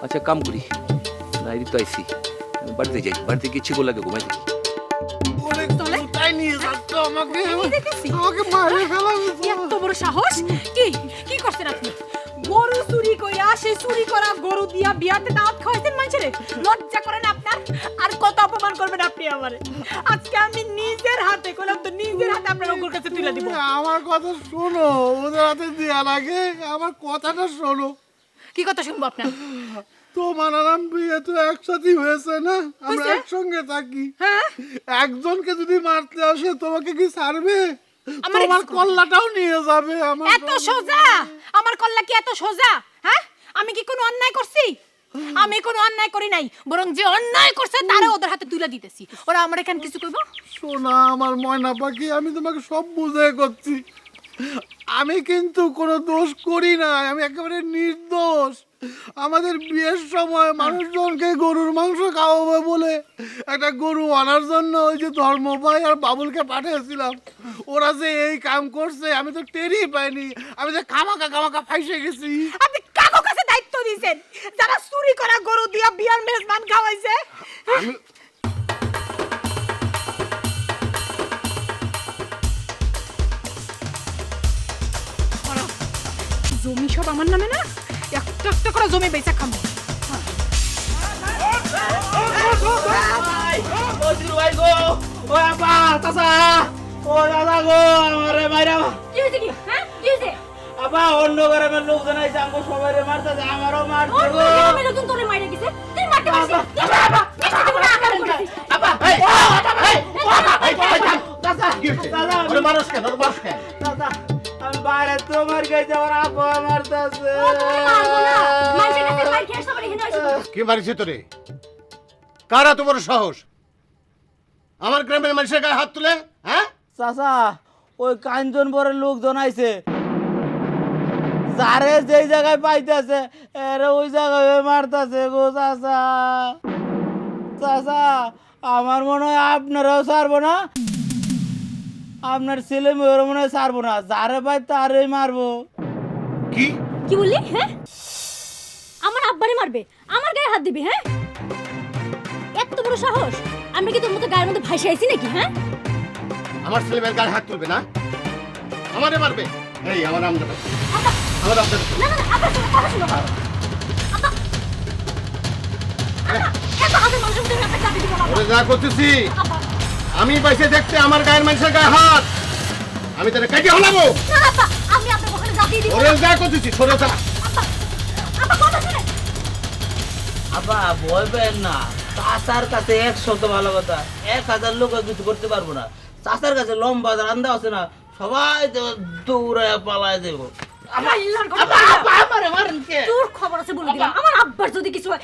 আচ্ছা কাম করি, নাই তো আইসি, আমি বাড়িতে যাই, বাড়িতে গিয়ে ছিগো লাগে ঘুমাই থাকি। তাই নিয়ে যাচ্ছ আমাকে, দেখেছি আমাকে মারে ফেলা এত বড় সাহস! কি কি করছেন আপনি? গরু চুরি কইরা, সে চুরি করা গরু দিয়া বিয়াতে দাওয়াত খাওয়াইছেন মানুষের? লজ্জা করে না আপনার? আর কত অপমান করবেন আপনি আমারে? আজকে আমি নিজের হাতে কইলাম তো, নিজের হাতে আপনার ওগুলোর কাছে তুলে দিব। আমার কথা শোনো, ওদের হাতে দেওয়া লাগে, আমার কথাটা শোনো। কি কথা শুনবো আপনার? তোমার আর আমার বিয়ে তো একসাথেই হয়েছে না, আমরা হয়েছে? একসঙ্গে থাকি। হ্যাঁ, একজনকে যদি মারতে আসে তোমাকে কি ছাড়বে? আমারে তোমার কিছু করবে না। কল্লাটাও নিয়ে যাবে। আমার এত সোজা? আমার কল্লা কি এত সোজা? হ্যাঁ, আমি কি কোনো অন্যায় করছি? আমি কোনো অন্যায় করি নাই, বরং যে অন্যায় করছে তারে ওদের হাতে তুলে দিতেছি। ওরা আমার এখানে কিছু কইবো? শোনা আমার ময়না পাখি, আমি তোমাকে সব বুঝে করছি। আমি কিন্তু কোনো দোষ করি না, আমি একেবারে নির্দোষ। আমাদের বিয়ের সময় মানুষজনকে গরুর মাংস খাওয়াবে বলে একটা গরু আনার জন্য ওই যে ধর্মভাই আর বাবুলকে পাঠিয়েছিলাম। ওরা যে এই কাম করছে আমি তো টেরই পাইনি, আমি যে খামাকা ফাইসে গেছি। আপনি কাকো কাছে দায়িত্ব দিয়েছেন যারা চুরি করা গরু দিয়া বিয়ার মেজবান খাওয়াইছে? আমি জমি সব আমার নামে না, একটা একটা করে জমি বেচা খামো। কি হয়েছে কি? হ্যাঁ, কি হয়েছে? আপা অন্য গ্রামের লোকজন আইছে, আমাকে সবাই মারতেছে, আমারও মারছে অন্য গো। গ্রামের লোকজন তোরে মাইরে গেছে, তুই মারতে পারছিস? মিষ্টি দিব না, আকার করতেছিস। ওরে মানুষ কেন, ওরে মানুষ কেন? দাদা, আমি বাইরে তোমার কাছে আমার আপা মারতেছে। ও তোরে মারবো না, মানুষের কাছে মার খেয়ে সবার এখানে আসিস। কে মারিছে তোরে? কারা তোমার সাহস আমার গ্রামের মানুষের গায়ে হাত তুলে? হ্যাঁ, চাচা, ওই কাঞ্চনপুরের লোকজন আইছে, যারে যেই জায়গায় পাইতেছে এরে ওই জায়গায় মারতেছে গো চাচা। চাচা, আমার মনে হয় আপনারাও ছাড়বো না, আপনার ছেলে মেয়েরও মনে হয় ছাড়বো না, যারে পাই তারই মারবো। কি কি বললি? হ্যাঁ, আমার আব্বারে মারবে, আমার গায়ে হাত দিবি? হ্যাঁ, এত বড় সাহস! আমি কি তোর মতো গায়ের মধ্যে ভাসে আইছি নাকি? হ্যাঁ, আমার ছেলে মেয়ের গায়ে হাত তুলবে না, আমারে মারবে? এই আমার আমদার, আমার আমদার। না না না, আব্বা শোনো, কথা শোনো। আব্বা, এত হাতে মানুষ তুমি একটা চাবি দিবো না। ওরে যা করতেছি আব্বা, আমি বাইসে দেখতে আমার গায়ের মানুষের গায়ে হাত, আমি তাহলে কাটিয়ে হলাবো। না না আব্বা, আমি আপনার ওখানে চাবি দিব। ওরে যা করতেছি সরে যা। আব্বা, আব্বা কথা শুনে। আব্বা ভয় পেন না, চাচার কাছে 100 তো ভালো কথা, 1000 লোক কিছু করতে পারবো না। চাচার কাছে লম্বা রান্দা আছে না, সবাই তো দৌড়ে পালায় দেবো। আল্লাহর কথা বললাম। তোর খবর আছে বলে দিলাম, আমার আব্বার যদি কিছু হয়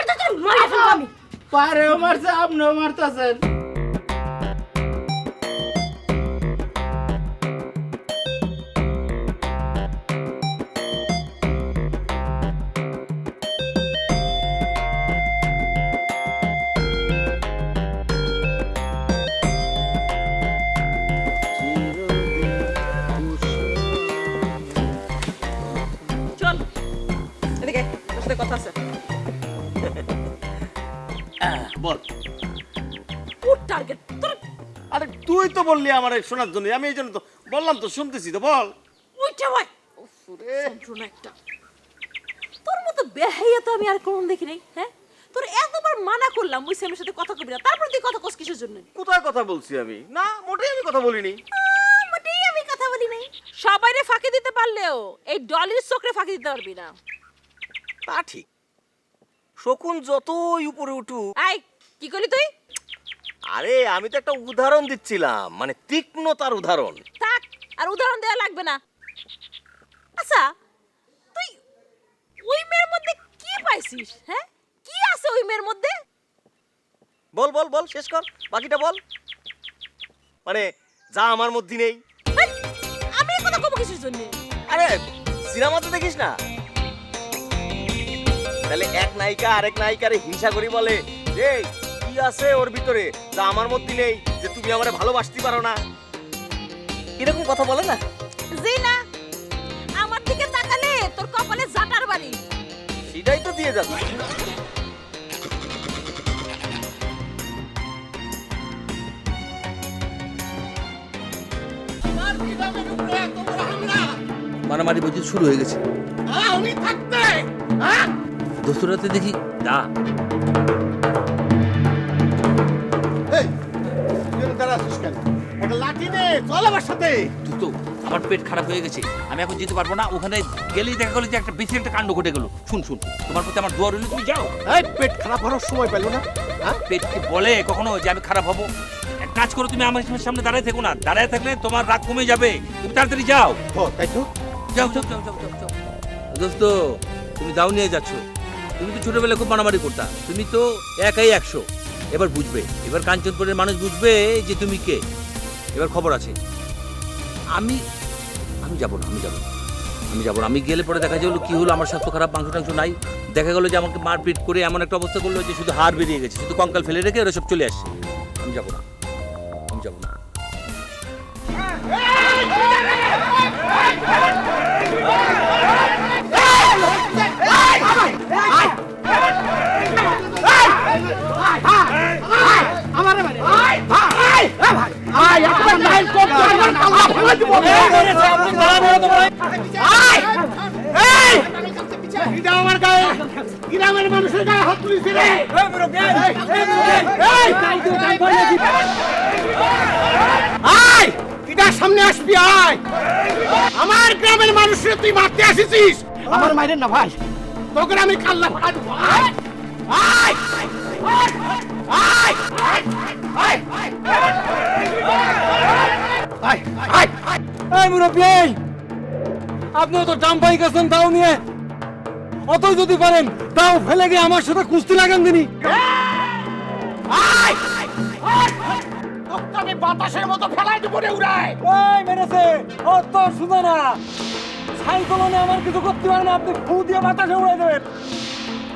এটা তোর মাইরে ফেলবো আমি। পারেও মারছে, আপনিও মারতেছেন। চল এদিকে, তোর সাথে কথা আছে। বল। তোর টার্গেট তোর আরে তুই তো বললি আমার শোনার জন্য, আমি এই জন্য তো বললাম, তো শুনতেছি তো, বল। উইটা ভাই। যন্ত্রণা একটা। তোর মতো বেহাইয়া তো আমি আর কোন দেখি নাই। হ্যাঁ, তোর এতবার মানা করলাম ওই স্যামের সাথে কথা কবি না, তারপর তুই কথা কস কিসের জন্য? কোথায় কথা বলছি আমি? না, মোটেই আমি কথা বলিনি। মোটেই আমি কথা বলি নাই। সবাইরে ফাঁকি দিতে পারলেও এই ডলির চোখরে ফাঁকি দিতে পারবি না। তা ঠিক, শকুন যতই উপরে উঠুক। আই, কি করলি তুই? আরে আমি তো একটা উদাহরণ দিচ্ছিলাম, মানে তীক্ষ্ণতার উদাহরণ। থাক, আর উদাহরণ দেওয়া লাগবে না। আচ্ছা, তুই ওই মেয়ের মধ্যে কি পাইছিস? হ্যাঁ, কি আছে ওই মেয়ের মধ্যে? বল বল বল, শেষ কর, বাকিটা বল। মানে যা আমার মধ্যে নেই। হেই, আমি এই কথা কব কিসের জন্য? আরে সিনেমাতে দেখিস না? তাহলে এক নায়িকা আরেক নায়িকারে হিংসা করি বলে, এই কি আছে ওর ভিতরে যা আমার মধ্যে নেই, যে তুমি আমারে ভালোবাসতে পারো না, এরকম কথা বলে না? জি না, আমার দিকে তাকালে তোর কপালে জাটার বাড়ি। সেটাই তো দিয়ে যাচ্ছে। মারামারি বুঝি শুরু হয়ে গেছে। দোস্তরাতে দেখি দা এই তুই দাঁড়া আছিস কেন? একটা লাঠি দে, চল আমার সাথে। তুই তো আমার পেট খারাপ হয়ে গেছে, আমি এখন যেতে পারবো না। ওখানে গেলেই দেখা গেলো যে একটা বেশি একটা কাণ্ড ঘটে গেল। শুন শুন, তোমার প্রতি আমার দোয়া রইল, তুমি যাও। এই পেট খারাপ হওয়ার সময় পেলো না? হ্যাঁ, পেট কি বলে কখনো যে আমি খারাপ হবো? এক কাজ করো, তুমি আমার সামনে দাঁড়ায় থেকো না, দাঁড়ায় থাকলে তোমার রাগ কমে যাবে। তুমি তাড়াতাড়ি যাও। তাই তো। যাও যাও যাও যাও যাও যাও। দোস্ত, তুমি দাও নিয়ে যাচ্ছ। তুমি তো ছোটবেলায় খুব মারামারি করতা, তুমি তো একাই 100। এবার বুঝবে, এবার কাঞ্চনপুরের মানুষ বুঝবে যে তুমি কে। এবার খবর আছে। আমি আমি যাবো না, আমি যাবো না, আমি যাবো না। আমি গেলে পরে দেখা যাবে কি হলো, আমার স্বাস্থ্য খারাপ, মাংস টাংস নাই। দেখা গেলো যে আমাকে মারপিট করে এমন একটা অবস্থা করলো যে শুধু হাড় বেরিয়ে গেছে, শুধু কঙ্কাল ফেলে রেখে ওরা সব চলে আসছে। আমি যাবো না, আমি যাবো না। গ্রামের মানুষের গায়ে হাত তুলিস রে। আয়, কিটার সামনে আসবি, আয়। আমার গ্রামের মানুষের তুই মারতে আসিস। আমার মাইরেন না ভাই, তোকে আমি কাল্লা ফাড়া দেবো। আয় আয় আয় আয় আয় আয়। এই মুরব্বী, আপনিও তো ডাম পাই গেছেন তাও নিয়ে। অতই যদি পারেন তাও ফেলে গিয়ে আমার সাথে কুস্তি লাগান দিনি। বাতাসের মতো ফেলাই দেবো রে উড়ায়। ওই মেরেছে, ও তো শুনে না। সাইকেলনে আমার কিছু করতে পারে না, আপনি ফু দিয়ে বাতাসে উড়াই দেবেন।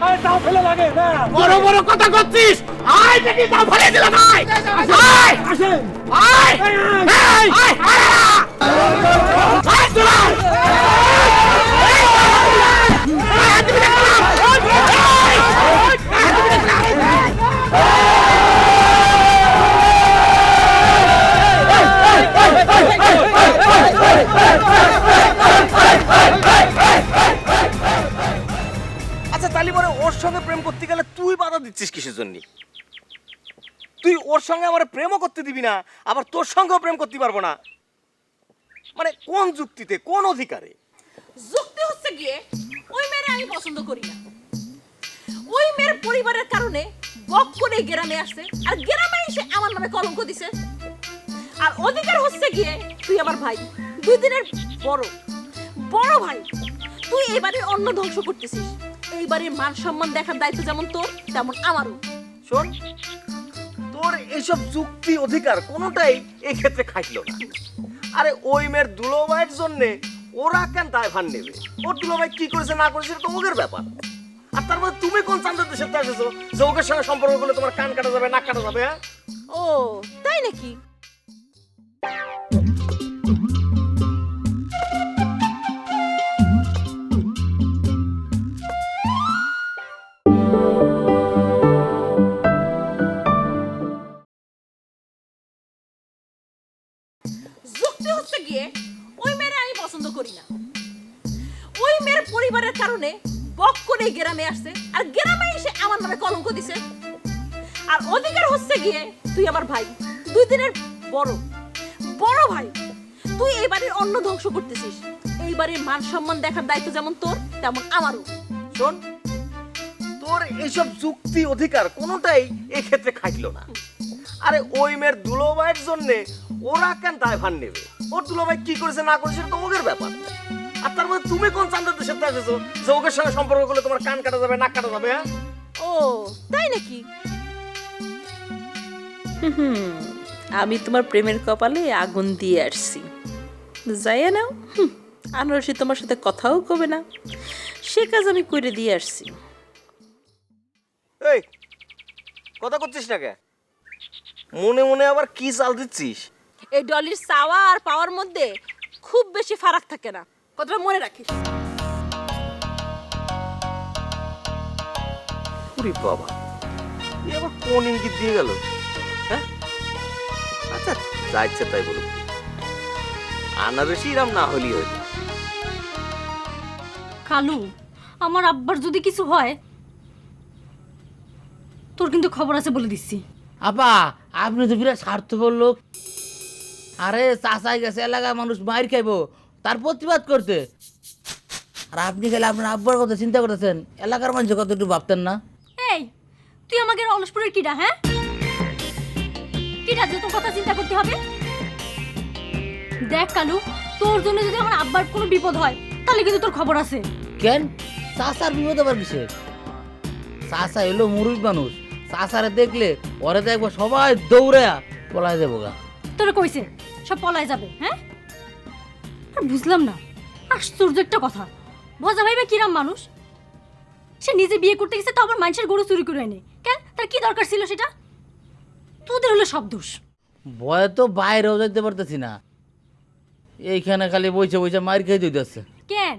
আরে তাও ফেলে লাগে না। বড় বড় কথা করছিস, আয় দেখি তাও ফেলে দিলাম। আয় আয় আসেন। আয় আয় আয় আচ্ছা তালি পরে ওর সঙ্গে প্রেম করতে গেলে তুই বাধা দিচ্ছিস কিসের জন্য? তুই ওর সঙ্গে আমার প্রেমও করতে দিবি না, আবার তোর সঙ্গেও প্রেম করতে পারবো না, মানে কোন যুক্তিতে, কোন অধিকারে? যুক্তি হচ্ছে গিয়ে ওই মেয়ের আমি পছন্দ করি না। ওই মেয়ের পরিবারের কারণে বক করে গ্রামে আসছে, আর গ্রামে এসে আমার নামে কলঙ্ক দিছে। আর অধিকার হচ্ছে গিয়ে তুই আমার ভাই, 2 দিনের বড় বড় ভাই। তুই এবারে অন্ন ধ্বংস করতেছিস। এইবারে মান সম্মান দেখার দায়িত্ব যেমন তোর, তেমন আমারও। শোন, তোর এইসব যুক্তি অধিকার কোনোটাই এই ক্ষেত্রে খাটলো না। আরে ওই মেয়ের দুলোভাইয়ের জন্য ওরা কেন দায়ভার নেবে? ওর দুলোভাই কি করেছে না করেছে তো ওদের ব্যাপার। আর তারপরে তুমি কোন চান্দের দেশে এসেছো যে ওদের সঙ্গে সম্পর্ক করলে তোমার কান কাটা যাবে, নাক কাটা যাবে? হ্যাঁ, ও তাই নাকি? যুক্তি হচ্ছে গিয়ে ওই মেয়ের আমি পছন্দ করি না। ওই মেয়ের পরিবারের কারণে বক করে গ্রামে আসছে, আর গ্রামে এসে আমার নামে কলঙ্ক দিছে। আর অধিকার হচ্ছে গিয়ে তুই আমার ভাই, 2 দিনের বড় বড় ভাই। তুই এইবারে অন্ন ধ্বংস করতেছিস। এইবারে মান সম্মান দেখার দায়িত্ব যেমন তোর, তেমন আমারও। শোন, তোর এইসব যুক্তি অধিকার কোনোটাই এই ক্ষেত্রে খাটলো না। আরে ওই মেয়ের দুলোভাইয়ের জন্য ওরা কেন দায়ভার নেবে? ওর দুলোভাই কি করেছে না করেছে তো ওদের ব্যাপার। আর তারপরে তুমি কোন চান্দের দেশে এসেছো যে ওদের সঙ্গে সম্পর্ক করলে তোমার কান কাটা যাবে, নাক কাটা যাবে? হ্যাঁ, ও তাই নাকি? আমি তোমার প্রেমের কপালে আগুন দিয়ে আসছি, যাইয়া নাও। আনারসি তোমার সাথে কথাও কবে না, সে কাজ আমি করে দিয়ে আসছি। এই কথা করছিস না কে? মনে মনে আবার কি চাল দিচ্ছিস? এই ডলির চাওয়া আর পাওয়ার মধ্যে খুব বেশি ফারাক থাকে না, কথাটা মনে রাখিস। ওরে বাবা, এ আবার কোন ইঙ্গিত দিয়ে গেল? হ্যাঁ, আচ্ছা যা ইচ্ছে তাই বলুক, আনারসি রাম না হলি হইল। কালু, আমার আব্বার যদি কিছু হয় তোর কিন্তু খবর আছে বলে দিচ্ছি। আপা আপনি তো বিরাট স্বার্থপর লোক। আরে চাচাই গেছে এলাকার মানুষ মাইর খাইবো তার প্রতিবাদ করতে, আর আপনি গেলে আপনার আব্বার কথা চিন্তা করতেছেন, এলাকার মানুষ কত একটু ভাবতেন না? এই তুই আমাকে অলসপুরের কিডা? হ্যাঁ কিডা যে তোর কথা চিন্তা করতে হবে? দেখ কালু, তোর জন্য যদি আমার আব্বার কোনো বিপদ হয় তাহলে কিন্তু তোর খবর আছে। কেন চাচার বিপদ আবার কিসের? চাচা এলো মুরুব মানুষ, চাচারে দেখলে ওরে দেখবো সবাই দৌড়ে পলায় যাবো গা। তোরা কইছে সব পলায় যাবে? হ্যাঁ, আর বুঝলাম না, আশ্চর্য একটা কথা। ভজা ভাইবা কিরাম মানুষ, সে নিজে বিয়ে করতে গেছে তো আবার মানুষের গরু চুরি করে এনে। কেন, তার কি দরকার ছিল সেটা? তোদের হলো সব দোষ। ভয়ে তো বাইরেও যেতে পারতেছি না, এইখানে খালি বইছে বইছে মার খেয়ে দিতেছে। কেন,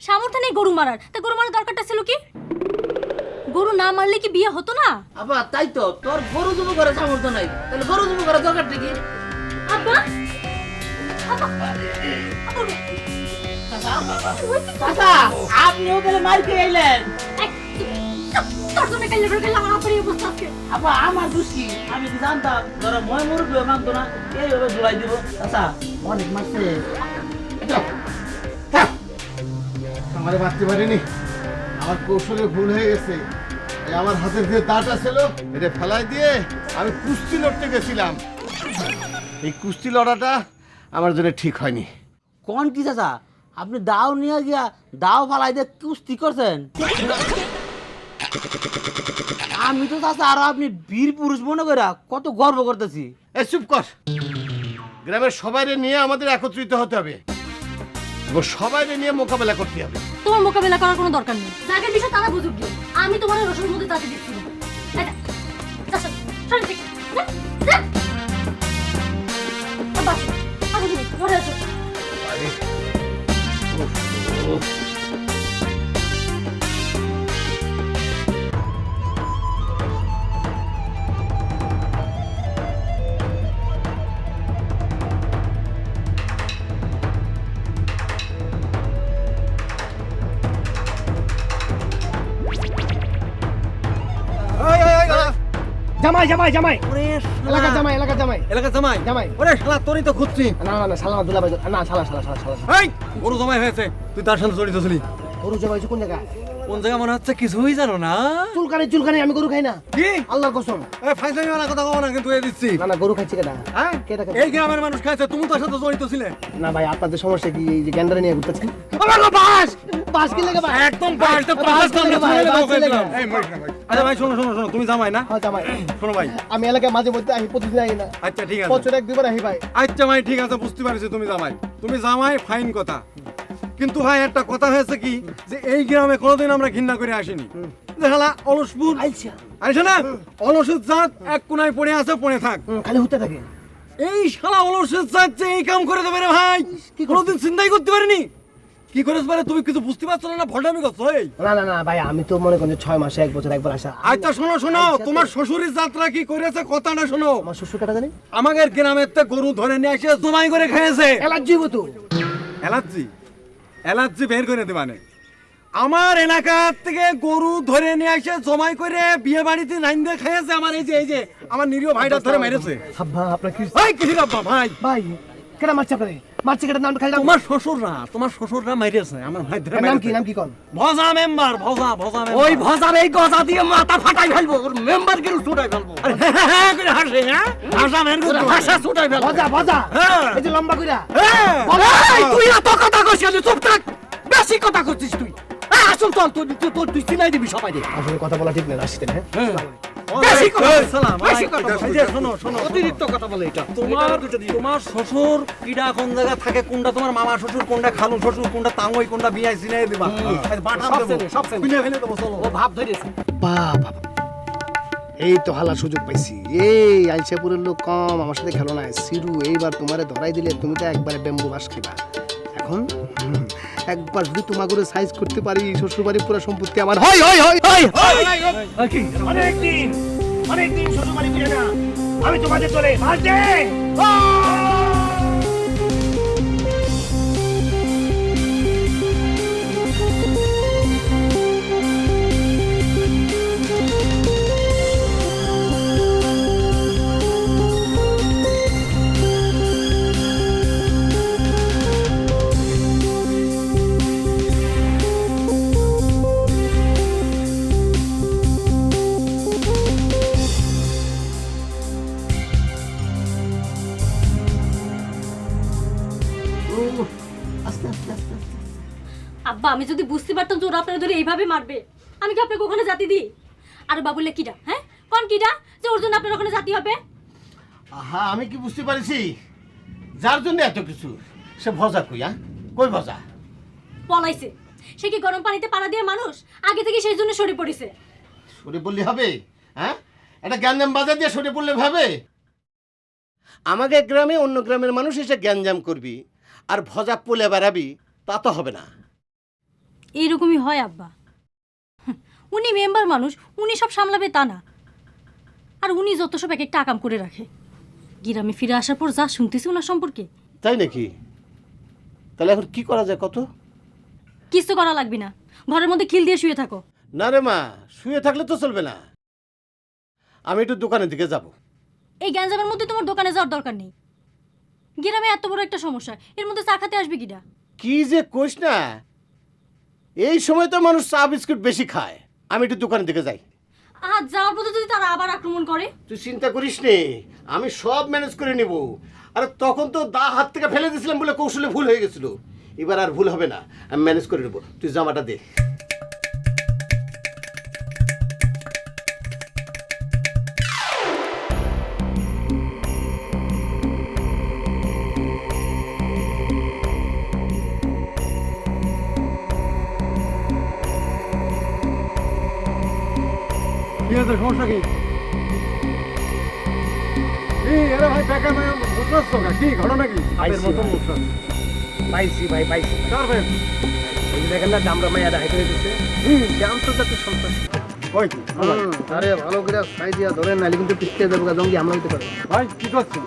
সামর্থ্য নেই গরু মারার, তা গরু মারার দরকারটা ছিল কি? গরু না মারলে কি বিয়ে হতো না? আবার তাই তো, তোর গরু জমা করার সামর্থ্য নাই, তাহলে গরু জমা করার দরকারটা কি? আব্বা, চাচা আপনিও তাহলে মার খেয়ে এলেন? তোর জন্য কাইলে করে গেলাম আমার এই অবস্থা আজকে। আবার আমার দুষ্টি, আমি কি জানতাম ধরো মই মুরুব মানতো না, এইভাবে জুলাই দিব। চাচা অনেক মারছে। আমারে মারতে পারিনি, আমার কৌশলে ভুল হয়ে গেছে। এই আমার হাতের যে দাঁটা ছিল এটা ফেলাই দিয়ে আমি কুস্তি লড়তে গেছিলাম। এই কুস্তি লড়াটা আমার জন্য ঠিক হয়নি। কোন কি চাচা, আপনি দাও নিয়ে গিয়া দাও ফালাই দিয়ে কুস্তি করছেন? আমি তো চাচা আরো আপনি বীর পুরুষ মনে করে কত গর্ব করতেছি। এই চুপ কর, গ্রামের সবাইরে নিয়ে আমাদের একত্রিত হতে হবে এবং সবাইরে নিয়ে মোকাবেলা করতে হবে। তোমার মোকাবেলা করার কোনো দরকার নেই, যাদের বিষয় তারা বুঝুক গিয়ে। আমি তোমার রসুন মধ্যে তাকে দিচ্ছি না। জামাই জামাই জামাই, এলাকা জামাই, এলাকা জামাই, এলাকা জামাই জামাই। ওরে শালা তোরই তো খুঁজছি। না না না, শালা দুলাভাই না, শালা শালা শালা শালা। এই গরু জামাই হয়েছে, তুই তার সাথে জড়িত ছিলি। গরু জামাই কোন জায়গা? কোন জায়গা মনে হচ্ছে কিছুই জানো না। চুলকানি চুলকানি, আমি গরু খাই না। কি আল্লাহর কসম? এই ফাইজলামি वाला কথা কও না, কিন্তু এ দিচ্ছি। না না, গরু খাইছে কেডা? হ্যাঁ কেডা খাইছে? এই গ্রামের মানুষ খাইছে, তুমি তার সাথে জড়িত ছিলে। না ভাই, আপনাদের সমস্যা কি? এই যে গ্যান্ডারে নিয়ে ঘুরতেছেন? আমার বাস বাস কি লাগে ভাই? একদম বাস তো পাঁচ টাকা ভাই। এই মরিস না ভাই। আচ্ছা ভাই শোনো শোনো শোনো, তুমি জামাই না? হ্যাঁ জামাই। শোনো ভাই, আমি এলাকায় মাঝে মধ্যে আহি, প্রতিদিন আহি না। আচ্ছা ঠিক আছে, বছরে এক দুবার আহি ভাই। আচ্ছা ভাই ঠিক আছে, বুঝতে পারছি তুমি জামাই। তুমি জামাই, ফাইন কথা। কিন্তু ভাই একটা কথা হয়েছে কি, যে এই গ্রামে কোনোদিন আমরা ঘৃণা করে আসিনি। দেখালা অলসপুর আইছে না, অলসের জাত এক কোনায় পড়ে আছে, পড়ে থাক, খালি হতে থাকে। এই শালা অলসের জাত যে এই কাম করে দেবে রে ভাই, কোনোদিন চিন্তাই করতে পারিনি। কি করেছ পারে তুমি কিছু বুঝতে পারছো না? ভণ্ডামি করছো? এই না না না ভাই, আমি তো মনে করি 6 মাসে এক বছর একবার আসা। আচ্ছা শোনো শোনো, তোমার শ্বশুরের যাত্রা কি করেছে কথাটা শোনো। আমার শ্বশুর কাটা জানি আমাদের গ্রামের তে গরু ধরে নিয়ে এসে জমাই করে খেয়েছে। অ্যালার্জি হতো। অ্যালার্জি? অ্যালার্জি বের করে দে মানে? আমার এলাকা থেকে গরু ধরে নিয়ে এসে জমাই করে বিয়ে বাড়িতে নাইন দিয়ে খেয়েছে। আমার এই যে আমার নিরীহ ভাইটা ধরে মেরেছে। আব্বা আপনার কি? এই কি আব্বা ভাই? ভাই কেন মারছে আপনারে? মারছে কেন? নামটা খালি তোমার শ্বশুররা মারিয়েছে আমার ভাই ধরে। নাম কি? নাম কি কোন? ভজা মেম্বার, ভজা ভজা মেম্বার। ওই ভজার এই গজা দিয়ে মাথা ফাটাই ফেলবো, ওর মেম্বার গিরু ছুটাই ফেলবো। আরে হ্যাঁ করে হাসে। হ্যাঁ ভাষা মেম্বার ভাষা ছুটাই ফেলবো। ভজা ভজা এই যে লম্বা কইরা। এই তুই এত কথা কইছিস, চুপ থাক, বেশি কথা করছিস তুই। আসল তো তুই চিনাই দিবি সবাই। আসলে কথা বলা ঠিক না, আসিতে না। হ্যাঁ বেশি কথা সালাম বেশি কথা বলে। এই যে শোনো শোনো অতিরিক্ত কথা বলে এটা তোমার শ্বশুর কিডা কোন জায়গা থাকে, কোনটা তোমার মামা শ্বশুর, কোনটা খালু শ্বশুর, কোনটা তাঙ্গই, কোনটা বিয়াই চিনাই দিবা। বাটাম দেবো সব কিনে ফেলে দেবো। চলো ও ভাব ধরেছে। বাবা এই তো হালা সুযোগ পাইছি। এই আইসাপুরের লোক কম, আমার সাথে খেলো না। সিরু এইবার তোমারে ধরাই দিলে তুমি তো একবারে ব্যাম্বু বাস খেবা। এখন একবার যদি তোমাকে সাইজ করতে পারি, শ্বশুর বাড়ি পুরো সম্পত্তি আমার। হয় হয় হয় হয় অনেকদিন শ্বশুর বাড়ি ফিরে না, আমি তোমাদের তোলে মারতে। আব্বা আমি যদি বুঝতে পারতাম যে ওরা আপনার ধরে এইভাবে মারবে, আমি কি আপনাকে ওখানে জাতি দিই? আর বাবুলে কিডা, হ্যাঁ কোন কিডা যে ওর জন্য আপনার ওখানে জাতি হবে? আহা, আমি কি বুঝতে পারছি যার জন্য এত কিছু? সে ভজা কইয়া কই ভজা? পলাইছে। সে কি গরম পানিতে পাড়া দিয়ে মানুষ? আগে থেকে সেই জন্য সরে পড়েছে। সরে পড়লে হবে? হ্যাঁ, এটা গ্যাঞ্জাম বাজার দিয়ে সরে পড়লে ভাবে? আমাকে গ্রামে অন্য গ্রামের মানুষ এসে গ্যাঞ্জাম করবি আর ভজা পোলে বেড়াবি, তা তো হবে না। এইরকমই হয় আব্বা। উনি মেম্বার মানুষ, উনি সব সামলাবে তা না। আর উনি যত সব এক একটা আকাম করে রাখে। গ্রামে ফিরে আসার পর যা শুনতেছি ওনার সম্পর্কে। তাই নাকি? তাহলে এখন কি করা যায় কত? কিছু করা লাগবে না, ঘরের মধ্যে খিল দিয়ে শুয়ে থাকো। না রে মা, শুয়ে থাকলে তো চলবে না। আমি একটু দোকানের দিকে যাব। এই গ্যাঞ্জামের মধ্যে তোমার দোকানে যাওয়ার দরকার নেই। গ্রামে এত বড় একটা সমস্যা, এর মধ্যে চা খেতে আসবে কিনা? কি যে কইস না, এই সময় তো মানুষ চা বিস্কুট বেশি খায়। আমি একটু দোকানের দিকে যাই। আর যাওয়ার পথে যদি তারা আবার আক্রমণ করে? তুই চিন্তা করিস নে, আমি সব ম্যানেজ করে নিব। আরে তখন তো দা হাত থেকে ফেলে দিয়েছিলাম বলে কৌশলে ভুল হয়ে গেছিল। এবার আর ভুল হবে না, আমি ম্যানেজ করে নেব। তুই জামাটা দে। কি হয়েছে, সমস্যা কি? এই আরে ভাই বেকার ভাই বুঝছ না কি ঘটনা কি? আপনার মতো বুঝছ। পাইছি ভাই, পাইছি। কার ভাই? ওই দেখেন না দামরা মাইয়া দেখা করে দিচ্ছে। দাম তো তাতে সন্ত্রাসী। কই কি? আরে ভালো করে সাই দিয়া ধরেন, নাহলে কিন্তু পিছতে দেবো, জঙ্গি হামলা হতে পারে। ভাই কি করছেন?